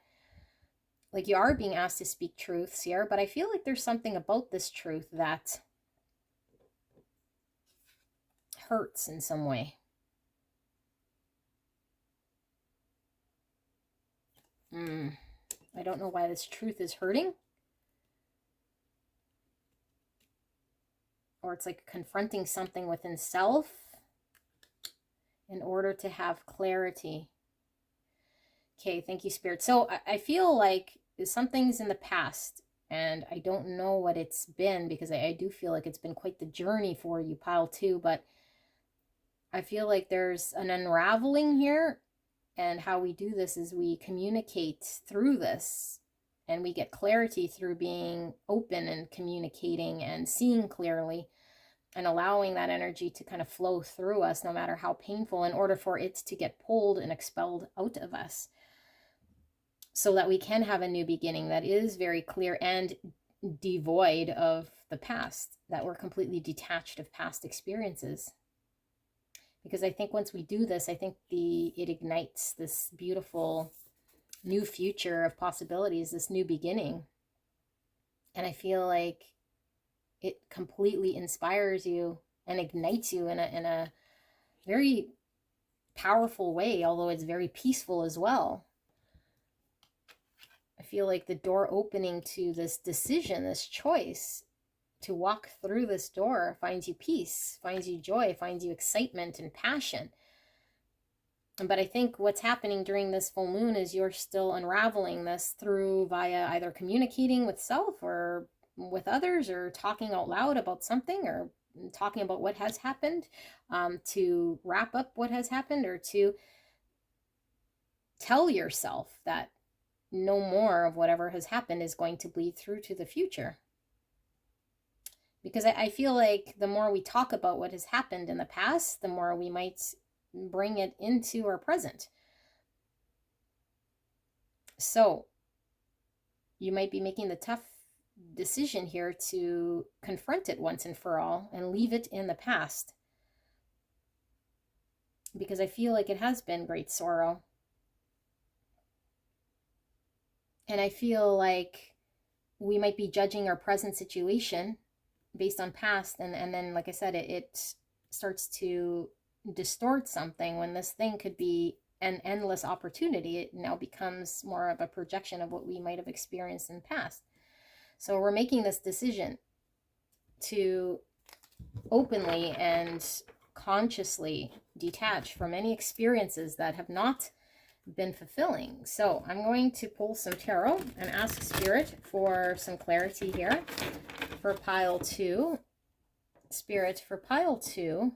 like, you are being asked to speak truths here, but I feel like there's something about this truth that hurts in some way. I don't know why this truth is hurting, or it's like confronting something within self in order to have clarity. Okay, thank you, Spirit. So I feel like something's in the past, and I don't know what it's been, because I do feel like it's been quite the journey for you, pile 2, but I feel like there's an unraveling here, and how we do this is we communicate through this, and we get clarity through being open and communicating and seeing clearly and allowing that energy to kind of flow through us, no matter how painful, in order for it to get pulled and expelled out of us, so that we can have a new beginning that is very clear and devoid of the past, that we're completely detached of past experiences. Because I think once we do this, I think it ignites this beautiful new future of possibilities, this new beginning. And I feel like it completely inspires you and ignites you in a very powerful way, although it's very peaceful as well. I feel like the door opening to this decision, this choice to walk through this door, finds you peace, finds you joy, finds you excitement and passion. But I think what's happening during this full moon is you're still unraveling this through via either communicating with self or with others, or talking out loud about something, or talking about what has happened, to wrap up what has happened, or to tell yourself that no more of whatever has happened is going to bleed through to the future. Because I feel like the more we talk about what has happened in the past, the more we might bring it into our present. So you might be making the tough decision here to confront it once and for all and leave it in the past. Because I feel like it has been great sorrow. And I feel like we might be judging our present situation based on past, and then, like I said, it starts to distort something, when this thing could be an endless opportunity. It now becomes more of a projection of what we might have experienced in the past. So we're making this decision to openly and consciously detach from any experiences that have not been fulfilling. So I'm going to pull some tarot and ask Spirit for some clarity here for pile 2. Spirit, for pile 2.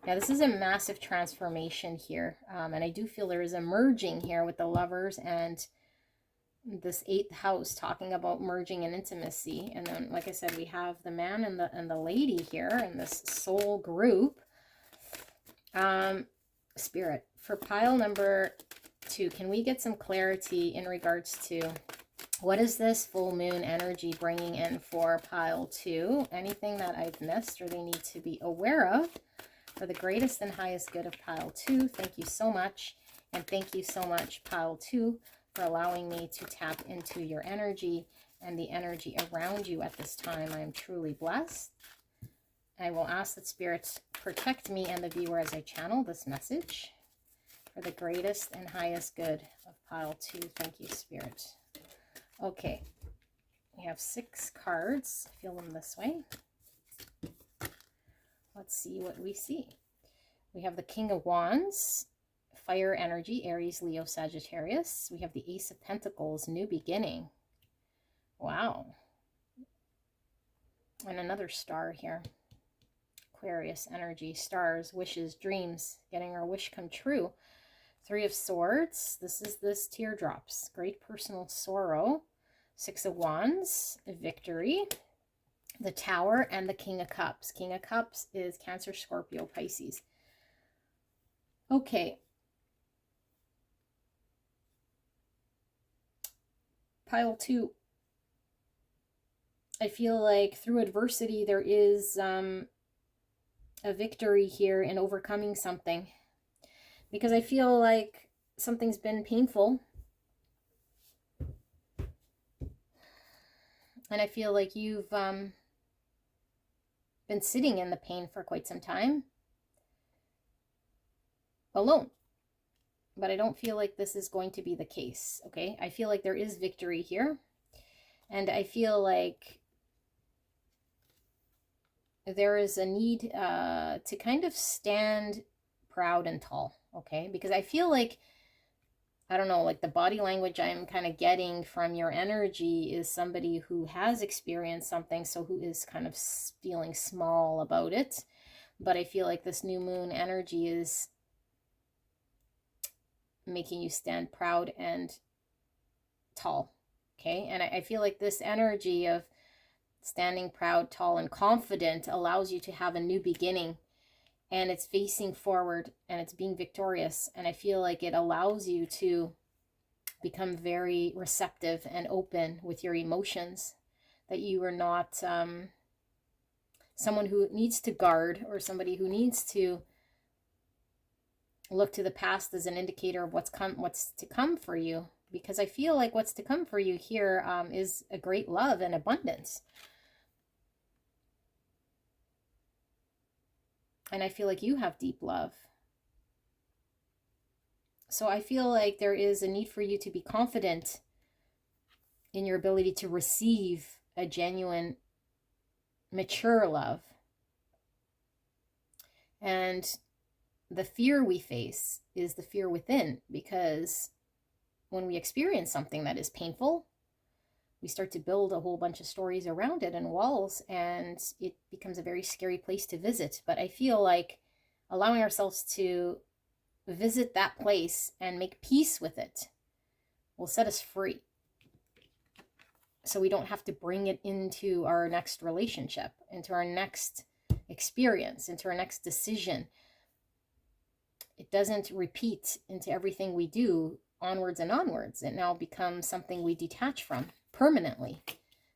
Yeah, this is a massive transformation here. And I do feel there is a merging here with the Lovers and this 8th house, talking about merging and intimacy. And then, like I said, we have the man and the lady here in this soul group. Spirit, for pile number 2, can we get some clarity in regards to what is this full moon energy bringing in for pile 2? Anything that I've missed or they need to be aware of for the greatest and highest good of pile 2. Thank you so much. And thank you so much, pile 2, for allowing me to tap into your energy and the energy around you at this time. I am truly blessed. I will ask that Spirit protect me and the viewer as I channel this message for the greatest and highest good of pile 2. Thank you, Spirit. Okay, we have 6 cards. Feel them this way. Let's see what we see. We have the King of Wands, fire energy, Aries, Leo, Sagittarius. We have the Ace of Pentacles, new beginning. Wow. And another star here. Aquarius energy, stars, wishes, dreams, getting our wish come true. 3 of Swords. This is this teardrops, great personal sorrow. 6 of Wands, victory. The Tower and the King of Cups. King of Cups is Cancer, Scorpio, Pisces. Okay. Pile 2. I feel like through adversity there is a victory here in overcoming something. Because I feel like something's been painful. And I feel like you've been sitting in the pain for quite some time. Alone. But I don't feel like this is going to be the case, okay? I feel like there is victory here. And I feel like there is a need to kind of stand proud and tall, okay? Because I feel like, I don't know, like the body language I'm kind of getting from your energy is somebody who has experienced something, so who is kind of feeling small about it. But I feel like this new moon energy is making you stand proud and tall, okay? And I feel like this energy of standing proud, tall, and confident allows you to have a new beginning, and it's facing forward and it's being victorious. And I feel like it allows you to become very receptive and open with your emotions, that you are not someone who needs to guard, or somebody who needs to look to the past as an indicator of what's to come for you. Because I feel like what's to come for you here is a great love and abundance. And I feel like you have deep love. So I feel like there is a need for you to be confident in your ability to receive a genuine, mature love. And the fear we face is the fear within, because when we experience something that is painful, we start to build a whole bunch of stories around it and walls, and it becomes a very scary place to visit. But I feel like allowing ourselves to visit that place and make peace with it will set us free, so we don't have to bring it into our next relationship, into our next experience, into our next decision. It doesn't repeat into everything we do onwards and onwards. It now becomes something we detach from permanently,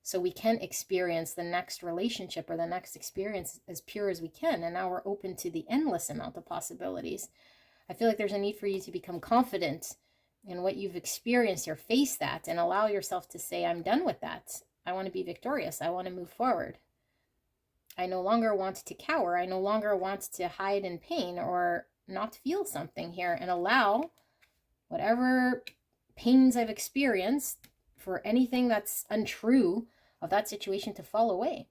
so we can experience the next relationship or the next experience as pure as we can. And now we're open to the endless amount of possibilities. I feel like there's a need for you to become confident in what you've experienced, or face that and allow yourself to say, I'm done with that. I want to be victorious. I want to move forward. I no longer want to cower. I no longer want to hide in pain or not feel something here, and allow whatever pains I've experienced for anything that's untrue of that situation to fall away.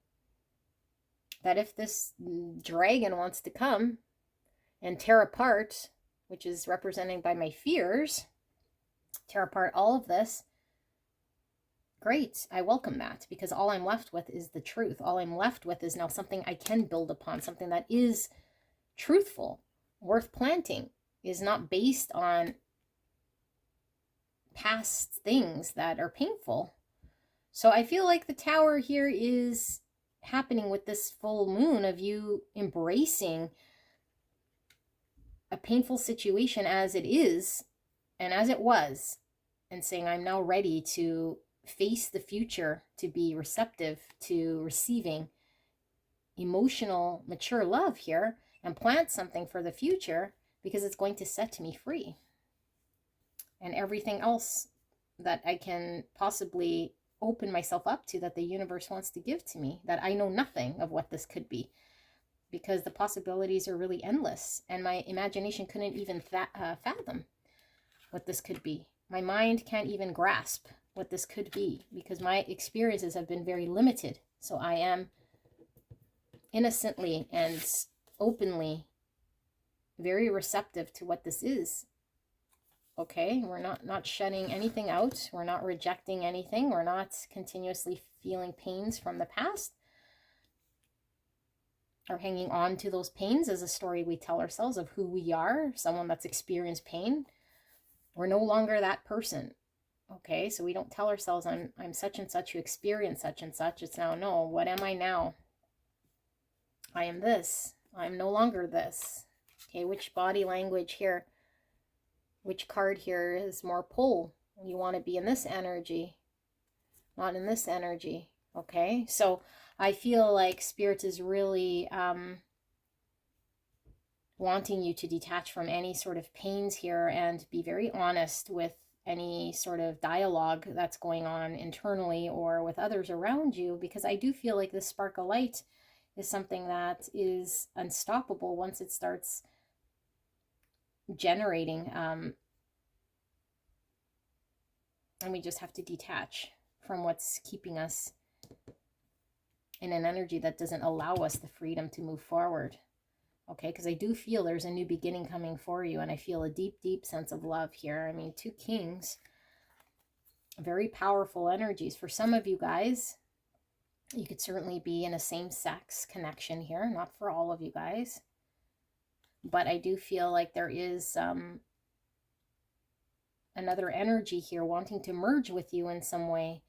That if this dragon wants to come and tear apart, which is represented by my fears, tear apart all of this, great, I welcome that, because all I'm left with is the truth. All I'm left with is now something I can build upon, something that is truthful, worth planting, is not based on past things that are painful. So I feel like the tower here is happening with this full moon, of you embracing a painful situation as it is and as it was, and saying, I'm now ready to face the future, to be receptive to receiving emotional, mature love here, and plant something for the future, because it's going to set me free. And everything else that I can possibly open myself up to, that the universe wants to give to me, that I know nothing of what this could be, because the possibilities are really endless, and my imagination couldn't even fathom what this could be. My mind can't even grasp what this could be, because my experiences have been very limited. So I am innocently and openly very receptive to what this is. Okay, we're not shutting anything out. We're not rejecting anything. We're not continuously feeling pains from the past, or hanging on to those pains as a story we tell ourselves of who we are, someone that's experienced pain. We're no longer that person. Okay, so we don't tell ourselves, I'm such and such who experienced such and such. It's now, no, what am I now? I am this. I'm no longer this. Okay, which body language here? Which card here is more pull? You want to be in this energy, not in this energy. Okay, so I feel like Spirit is really wanting you to detach from any sort of pains here, and be very honest with any sort of dialogue that's going on internally or with others around you, because I do feel like this spark of light is something that is unstoppable once it starts generating, and we just have to detach from what's keeping us in an energy that doesn't allow us the freedom to move forward. Okay, because I do feel there's a new beginning coming for you, and I feel a deep, deep sense of love here. I mean, 2 kings, very powerful energies. For some of you guys, you could certainly be in a same-sex connection here, not for all of you guys. But I do feel like there is another energy here wanting to merge with you in some way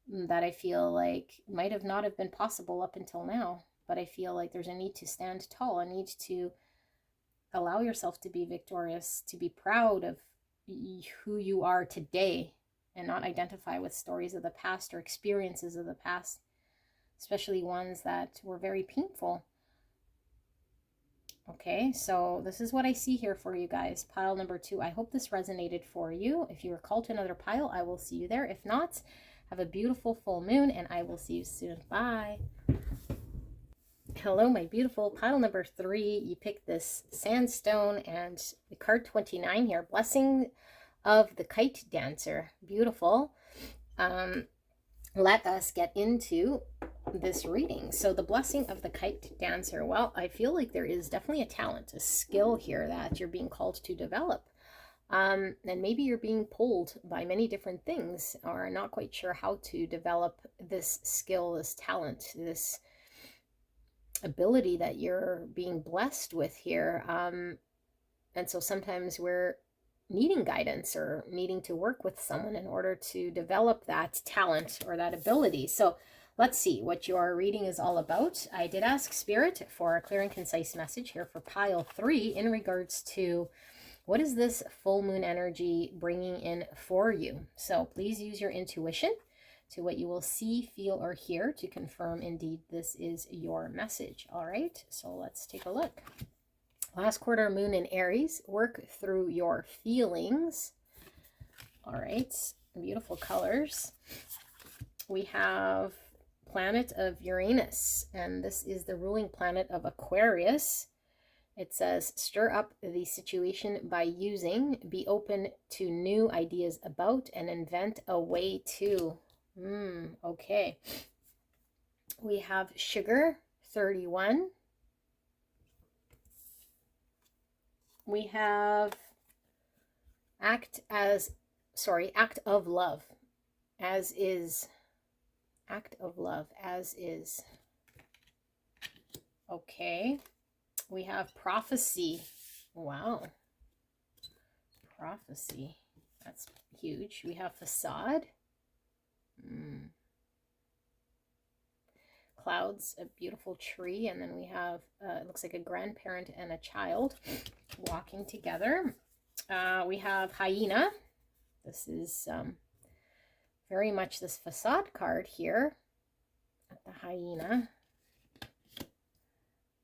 that I feel like might have not have been possible up until now. But I feel like there's a need to stand tall, a need to allow yourself to be victorious, to be proud of who you are today, and not identify with stories of the past or experiences of the past, especially ones that were very painful. Okay, so this is what I see here for you guys. Pile number 2. I hope this resonated for you. If you were called to another pile, I will see you there. If not, have a beautiful full moon, and I will see you soon. Bye. Hello, my beautiful. Pile number 3. You picked this sandstone and the card 29 here. Blessing of the Kite Dancer. Beautiful. Let us get into this reading. So the blessing of the Kite Dancer. Well, I feel like there is definitely a talent, a skill here that you're being called to develop. And maybe you're being pulled by many different things, or not quite sure how to develop this skill, this talent, this ability that you're being blessed with here. And so sometimes we're needing guidance or needing to work with someone in order to develop that talent or that ability. So let's see what your reading is all about. I did ask Spirit for a clear and concise message here for pile 3 in regards to what is this full moon energy bringing in for you. So please use your intuition to what you will see, feel, or hear to confirm indeed this is your message. All right, so let's take a look. Last quarter moon in Aries, work through your feelings. All right, beautiful colors. We have planet of Uranus, and this is the ruling planet of Aquarius. It says, stir up the situation by using, be open to new ideas about, and invent a way to. Okay. We have Sugar 31. We have act of love, as is. Act of love, as is. Okay. We have prophecy. Wow. Prophecy. That's huge. We have facade. Clouds, a beautiful tree, and then we have it looks like a grandparent and a child walking together. We have hyena. This is very much this facade card here at the hyena.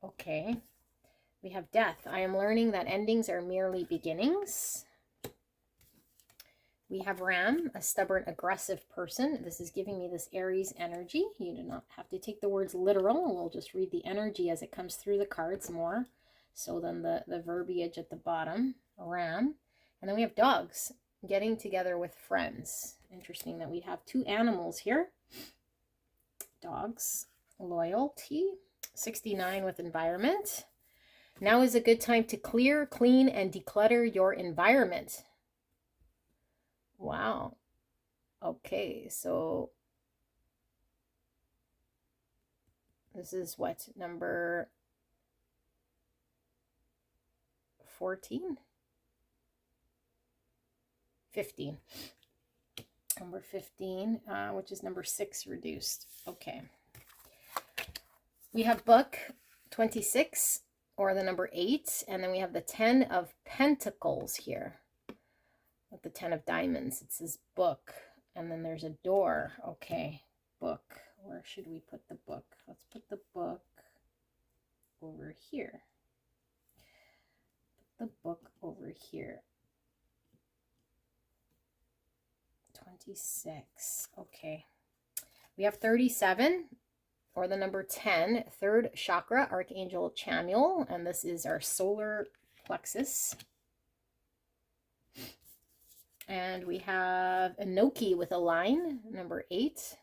Okay. We have death. I am learning that endings are merely beginnings. We have ram, a stubborn, aggressive person. This is giving me this Aries energy. You do not have to take the words literal. We'll just read the energy as it comes through the cards more so than the verbiage at the bottom. Ram. And then we have dogs, getting together with friends. Interesting that we have 2 animals here. Dogs. Loyalty. 69 with environment. Now is a good time to clear, clean, and declutter your environment. Wow. Okay, so this is what, number 14? 15. Number 15, which is number 6 reduced. Okay. We have book 26, or the number 8, and then we have the 10 of Pentacles here. With the 10 of Diamonds, it says book, and then there's a door. Okay, book. Where should we put the book? Let's put the book over here. Put the book over here. 26. Okay. We have 37, or the number 10, 3rd chakra, Archangel Chamuel, and this is our solar plexus. And we have Enoki with a line, number 8.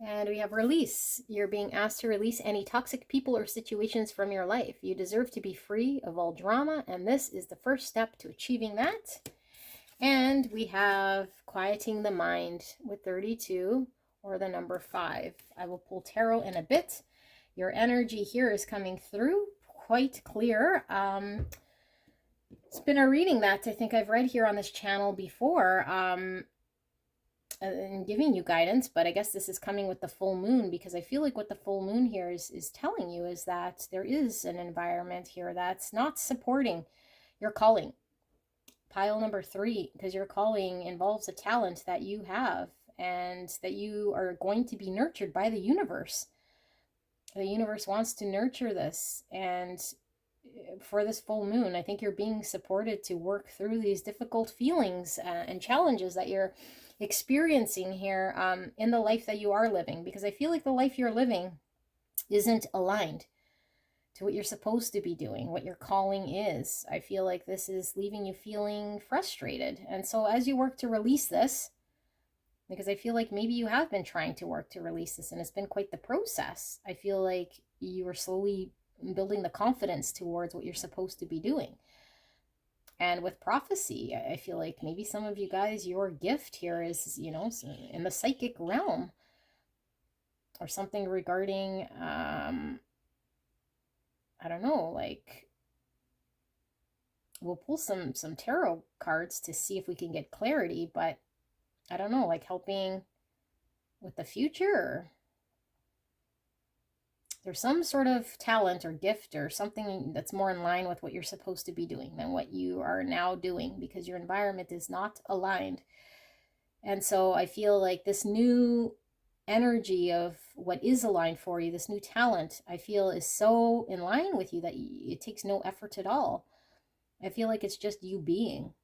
And we have release. You're being asked to release any toxic people or situations from your life. You deserve to be free of all drama, and this is the first step to achieving that. And we have quieting the mind with 32 or the number 5. I will pull tarot in a bit. Your energy here is coming through quite clear. It's been a reading that I think I've read here on this channel before. And giving you guidance, but I guess this is coming with the full moon, because I feel like what the full moon here is telling you is that there is an environment here that's not supporting your calling. Pile number 3, because your calling involves a talent that you have and that you are going to be nurtured by the universe. The universe wants to nurture this, and for this full moon, I think you're being supported to work through these difficult feelings and challenges that you're experiencing here in the life that you are living, because I feel like the life you're living isn't aligned to what you're supposed to be doing, what your calling is. I feel like this is leaving you feeling frustrated. And so as you work to release this, because I feel like maybe you have been trying to work to release this and it's been quite the process. I feel like you are slowly building the confidence towards what you're supposed to be doing. And with prophecy, I feel like maybe some of you guys, your gift here is, you know, in the psychic realm, or something regarding, I don't know, like, we'll pull some tarot cards to see if we can get clarity, but I don't know, like helping with the future. There's some sort of talent or gift or something that's more in line with what you're supposed to be doing than what you are now doing, because your environment is not aligned. And so I feel like this new energy of what is aligned for you, this new talent, I feel is so in line with you that it takes no effort at all. I feel like it's just you being.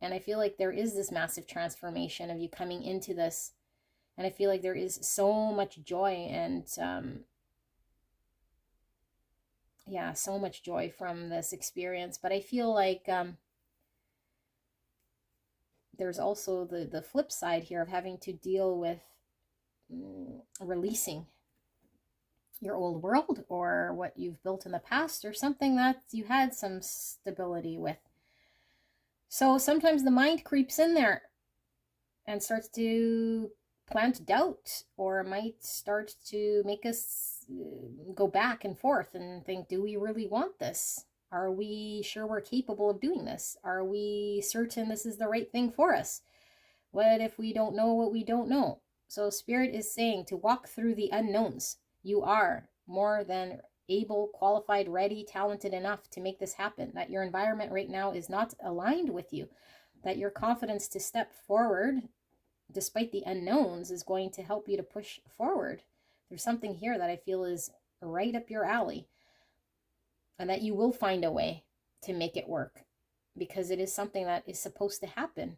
And I feel like there is this massive transformation of you coming into this. And I feel like there is so much joy and yeah, so much joy from this experience. But I feel like there's also the flip side here of having to deal with releasing your old world or what you've built in the past, or something that you had some stability with. So sometimes the mind creeps in there and starts to plant doubt, or might start to make us go back and forth and think, do we really want this? Are we sure we're capable of doing this? Are we certain this is the right thing for us? What if we don't know what we don't know? So Spirit is saying to walk through the unknowns. You are more than able, qualified, ready, talented enough to make this happen. That your environment right now is not aligned with you. That your confidence to step forward, despite the unknowns, is going to help you to push forward. There's something here that I feel is right up your alley. And that you will find a way to make it work. Because it is something that is supposed to happen.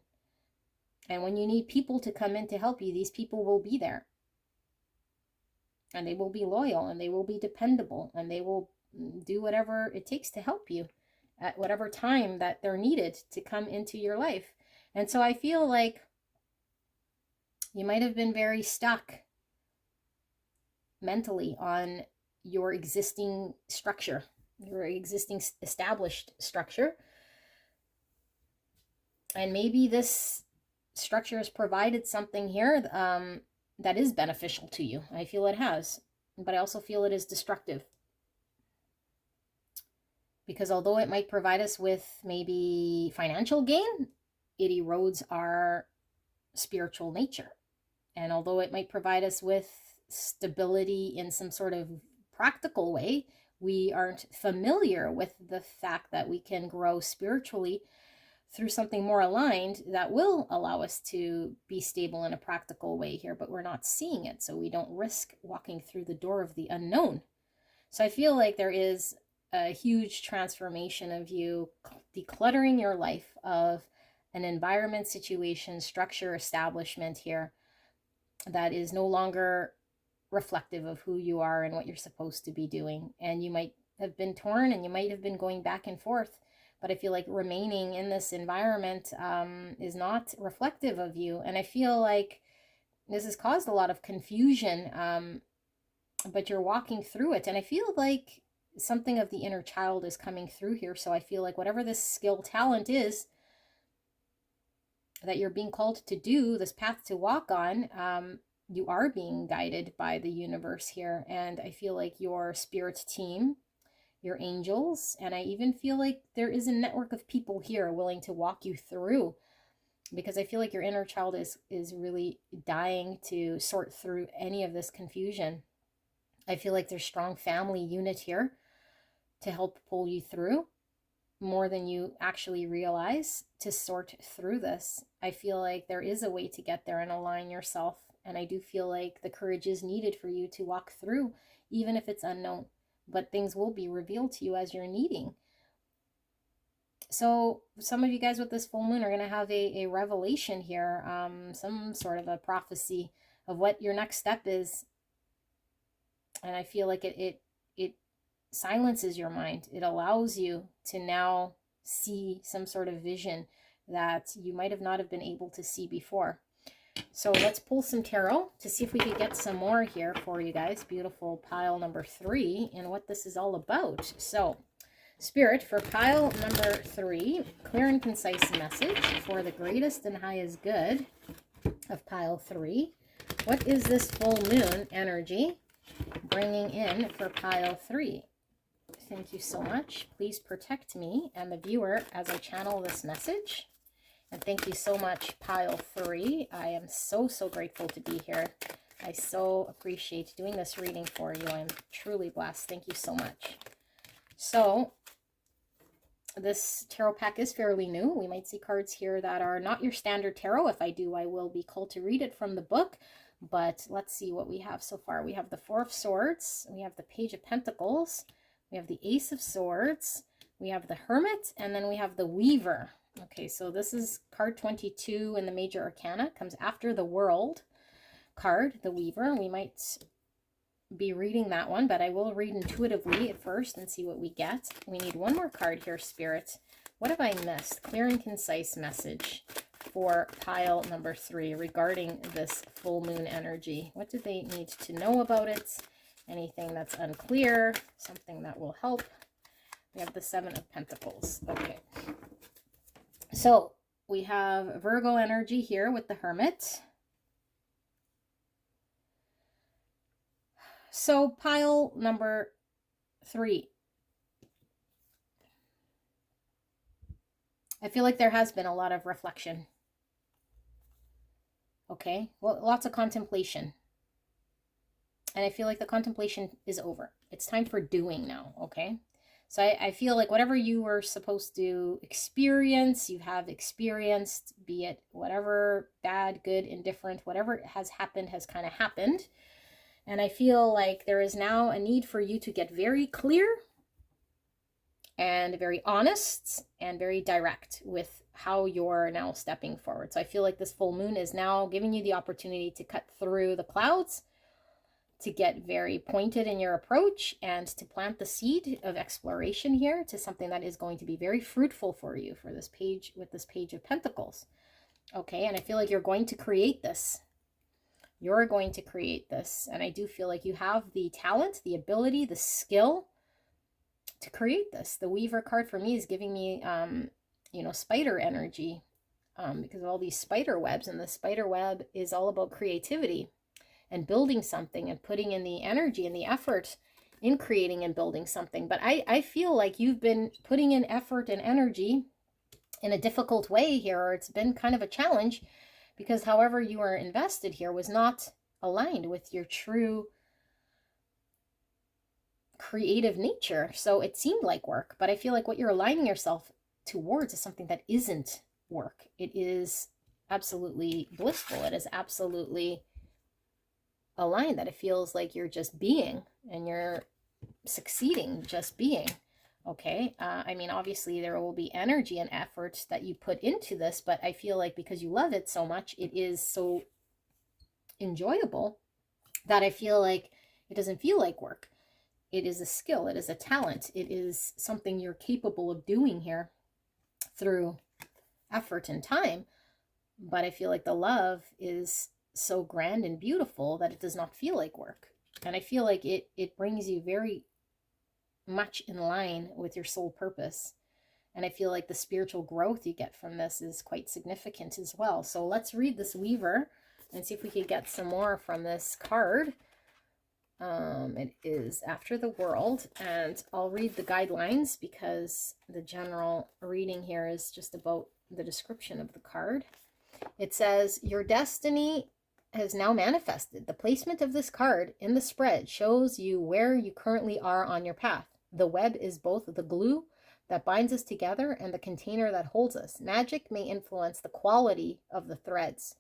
And when you need people to come in to help you, these people will be there. And they will be loyal, and they will be dependable, and they will do whatever it takes to help you at whatever time that they're needed to come into your life. And so I feel like you might have been very stuck mentally on your existing structure, your existing established structure. And maybe this structure has provided something here that is beneficial to you. I feel it has, but I also feel it is destructive. Because although it might provide us with maybe financial gain, it erodes our spiritual nature. And although it might provide us with stability in some sort of practical way, we aren't familiar with the fact that we can grow spiritually through something more aligned that will allow us to be stable in a practical way here, but we're not seeing it, so we don't risk walking through the door of the unknown. So I feel like there is a huge transformation of you decluttering your life of an environment, situation, structure, establishment here that is no longer reflective of who you are and what you're supposed to be doing. And you might have been torn, and you might have been going back and forth. But I feel like remaining in this environment is not reflective of you. And I feel like this has caused a lot of confusion, but you're walking through it. And I feel like something of the inner child is coming through here. So I feel like whatever this skill, talent is that you're being called to do, this path to walk on, you are being guided by the universe here. And I feel like your spirit team, your angels, and I even feel like there is a network of people here willing to walk you through, because I feel like your inner child is really dying to sort through any of this confusion. I feel like there's strong family unit here to help pull you through more than you actually realize, to sort through this. I feel like there is a way to get there and align yourself. And I do feel like the courage is needed for you to walk through, even if it's unknown. But things will be revealed to you as you're needing. So some of you guys with this full moon are going to have a revelation here, some sort of a prophecy of what your next step is. And I feel like it silences your mind. It allows you to now see some sort of vision that you might have not have been able to see before. So let's pull some tarot to see if we could get some more here for you guys. Beautiful pile number 3 and what this is all about. So Spirit, for pile number 3, clear and concise message for the greatest and highest good of pile 3. What is this full moon energy bringing in for pile 3? Thank you so much. Please protect me and the viewer as I channel this message. And thank you so much, pile 3. I am so grateful to be here. I so appreciate doing this reading for you. I'm truly blessed. Thank you so much. So this tarot pack is fairly new. We might see cards here that are not your standard tarot. If I do, I will be called to read it from the book. But let's see what we have so far. We have the Four of Swords. We have the Page of Pentacles. We have the Ace of Swords. We have the Hermit. And then we have the Weaver. Okay, so this is card 22 in the Major Arcana. It comes after the World card, the Weaver. We might be reading that one, but I will read intuitively at first and see what we get. We need one more card here, Spirit. What have I missed? Clear and concise message for pile number 3 regarding this full moon energy. What do they need to know about it? Anything that's unclear, something that will help. We have the Seven of Pentacles. Okay. So we have Virgo energy here with the Hermit. So pile number 3. I feel like there has been a lot of reflection. Okay, well, lots of contemplation. And I feel like the contemplation is over. It's time for doing now, okay? So I feel like whatever you were supposed to experience, you have experienced, be it whatever, bad, good, indifferent, whatever has happened has kind of happened. And I feel like there is now a need for you to get very clear and very honest and very direct with how you're now stepping forward. So I feel like this full moon is now giving you the opportunity to cut through the clouds, to get very pointed in your approach, and to plant the seed of exploration here to something that is going to be very fruitful for you for this page, with this Page of Pentacles. Okay, and I feel like you're going to create this. You're going to create this. And I do feel like you have the talent, the ability, the skill to create this. The Weaver card for me is giving me, you know, spider energy because of all these spider webs. And the spider web is all about creativity and building something and putting in the energy and the effort in creating and building something. But I feel like you've been putting in effort and energy in a difficult way here, or it's been kind of a challenge, because however you are invested here was not aligned with your true creative nature. So it seemed like work, but I feel like what you're aligning yourself towards is something that isn't work. It is absolutely blissful. It is absolutely aligned, that it feels like you're just being and you're succeeding just being. Okay, I mean, obviously there will be energy and effort that you put into this, but I feel like because you love it so much, it is so enjoyable that I feel like it doesn't feel like work. It is a skill, it is a talent, it is something you're capable of doing here through effort and time. But I feel like the love is so grand and beautiful that it does not feel like work. And I feel like it brings you very much in line with your soul purpose. And I feel like the spiritual growth you get from this is quite significant as well. So let's read this Weaver and see if we could get some more from this card. It is After the World, and I'll read the guidelines because the general reading here is just about the description of the card. It says, your destiny has now manifested. The placement of this card in the spread shows you where you currently are on your path. The web is both the glue that binds us together and the container that holds us. Magic may influence the quality of the threads,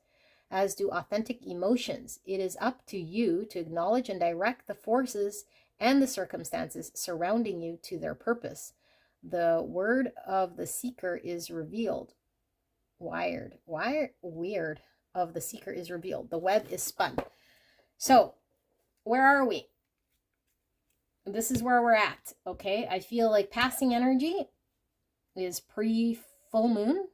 as do authentic emotions. It is up to you to acknowledge and direct the forces and the circumstances surrounding you to their purpose. The word of the seeker is revealed. Weird of the seeker is revealed. The web is spun. So, where are we? This is where we're at, okay? I feel like passing energy is pre-full moon.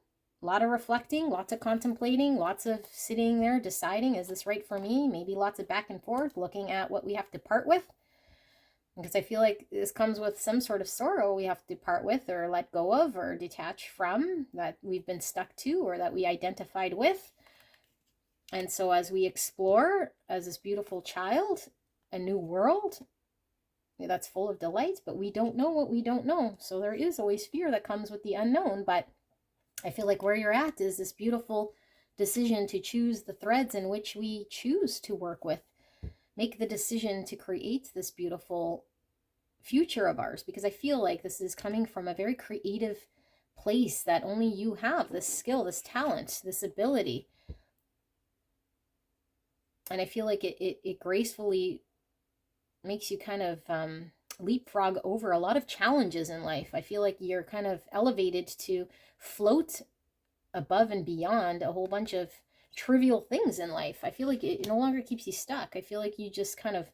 A lot of reflecting, lots of contemplating, lots of sitting there deciding, is this right for me? Maybe lots of back and forth, looking at what we have to part with. Because I feel like this comes with some sort of sorrow we have to part with or let go of or detach from, that we've been stuck to or that we identified with. And so as we explore, as this beautiful child, a new world that's full of delight, but we don't know what we don't know. So there is always fear that comes with the unknown, but I feel like where you're at is this beautiful decision to choose the threads in which we choose to work with. Make the decision to create this beautiful future of ours, because I feel like this is coming from a very creative place that only you have, this skill, this talent, this ability. And I feel like it gracefully makes you kind of leapfrog over a lot of challenges in life. I feel like you're kind of elevated to float above and beyond a whole bunch of trivial things in life. I feel like it no longer keeps you stuck. I feel like you just kind of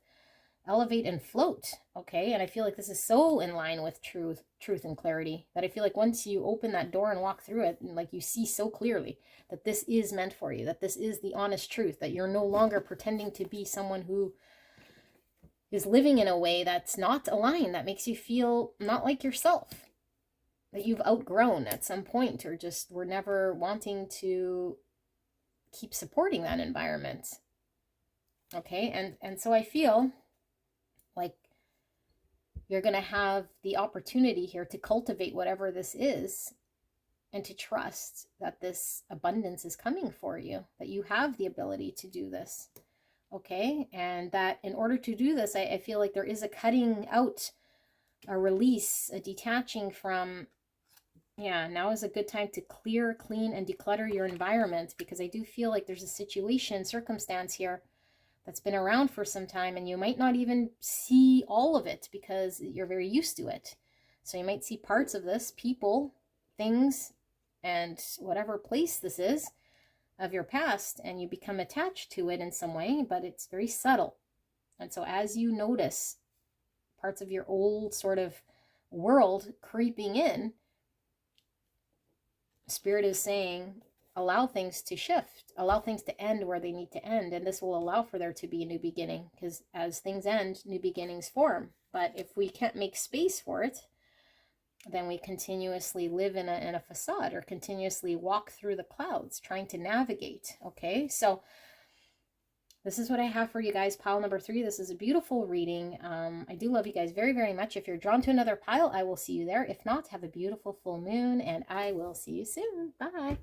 elevate and float, okay? And I feel like this is so in line with truth and clarity that I feel like once you open that door and walk through it, and like you see so clearly that this is meant for you, that this is the honest truth, that you're no longer pretending to be someone who is living in a way that's not aligned, that makes you feel not like yourself, that you've outgrown at some point, or just were never wanting to keep supporting that environment. Okay, and so I feel like you're going to have the opportunity here to cultivate whatever this is and to trust that this abundance is coming for you, that you have the ability to do this. Okay, and that in order to do this, I feel like there is a cutting out, a release, a detaching from, now is a good time to clear, clean, and declutter your environment, because I do feel like there's a situation, circumstance here that's been around for some time, and you might not even see all of it because you're very used to it. So you might see parts of this, people, things, and whatever place this is of your past, and you become attached to it in some way, but it's very subtle. And so as you notice parts of your old sort of world creeping in, Spirit is saying, allow things to shift, allow things to end where they need to end, and this will allow for there to be a new beginning, because as things end, new beginnings form. But if we can't make space for it, then we continuously live in a facade, or continuously walk through the clouds trying to navigate. Okay, so this is what I have for you guys. Pile number 3. This is a beautiful reading. I do love you guys very, very much. If you're drawn to another pile, I will see you there. If not, have a beautiful full moon, and I will see you soon. Bye.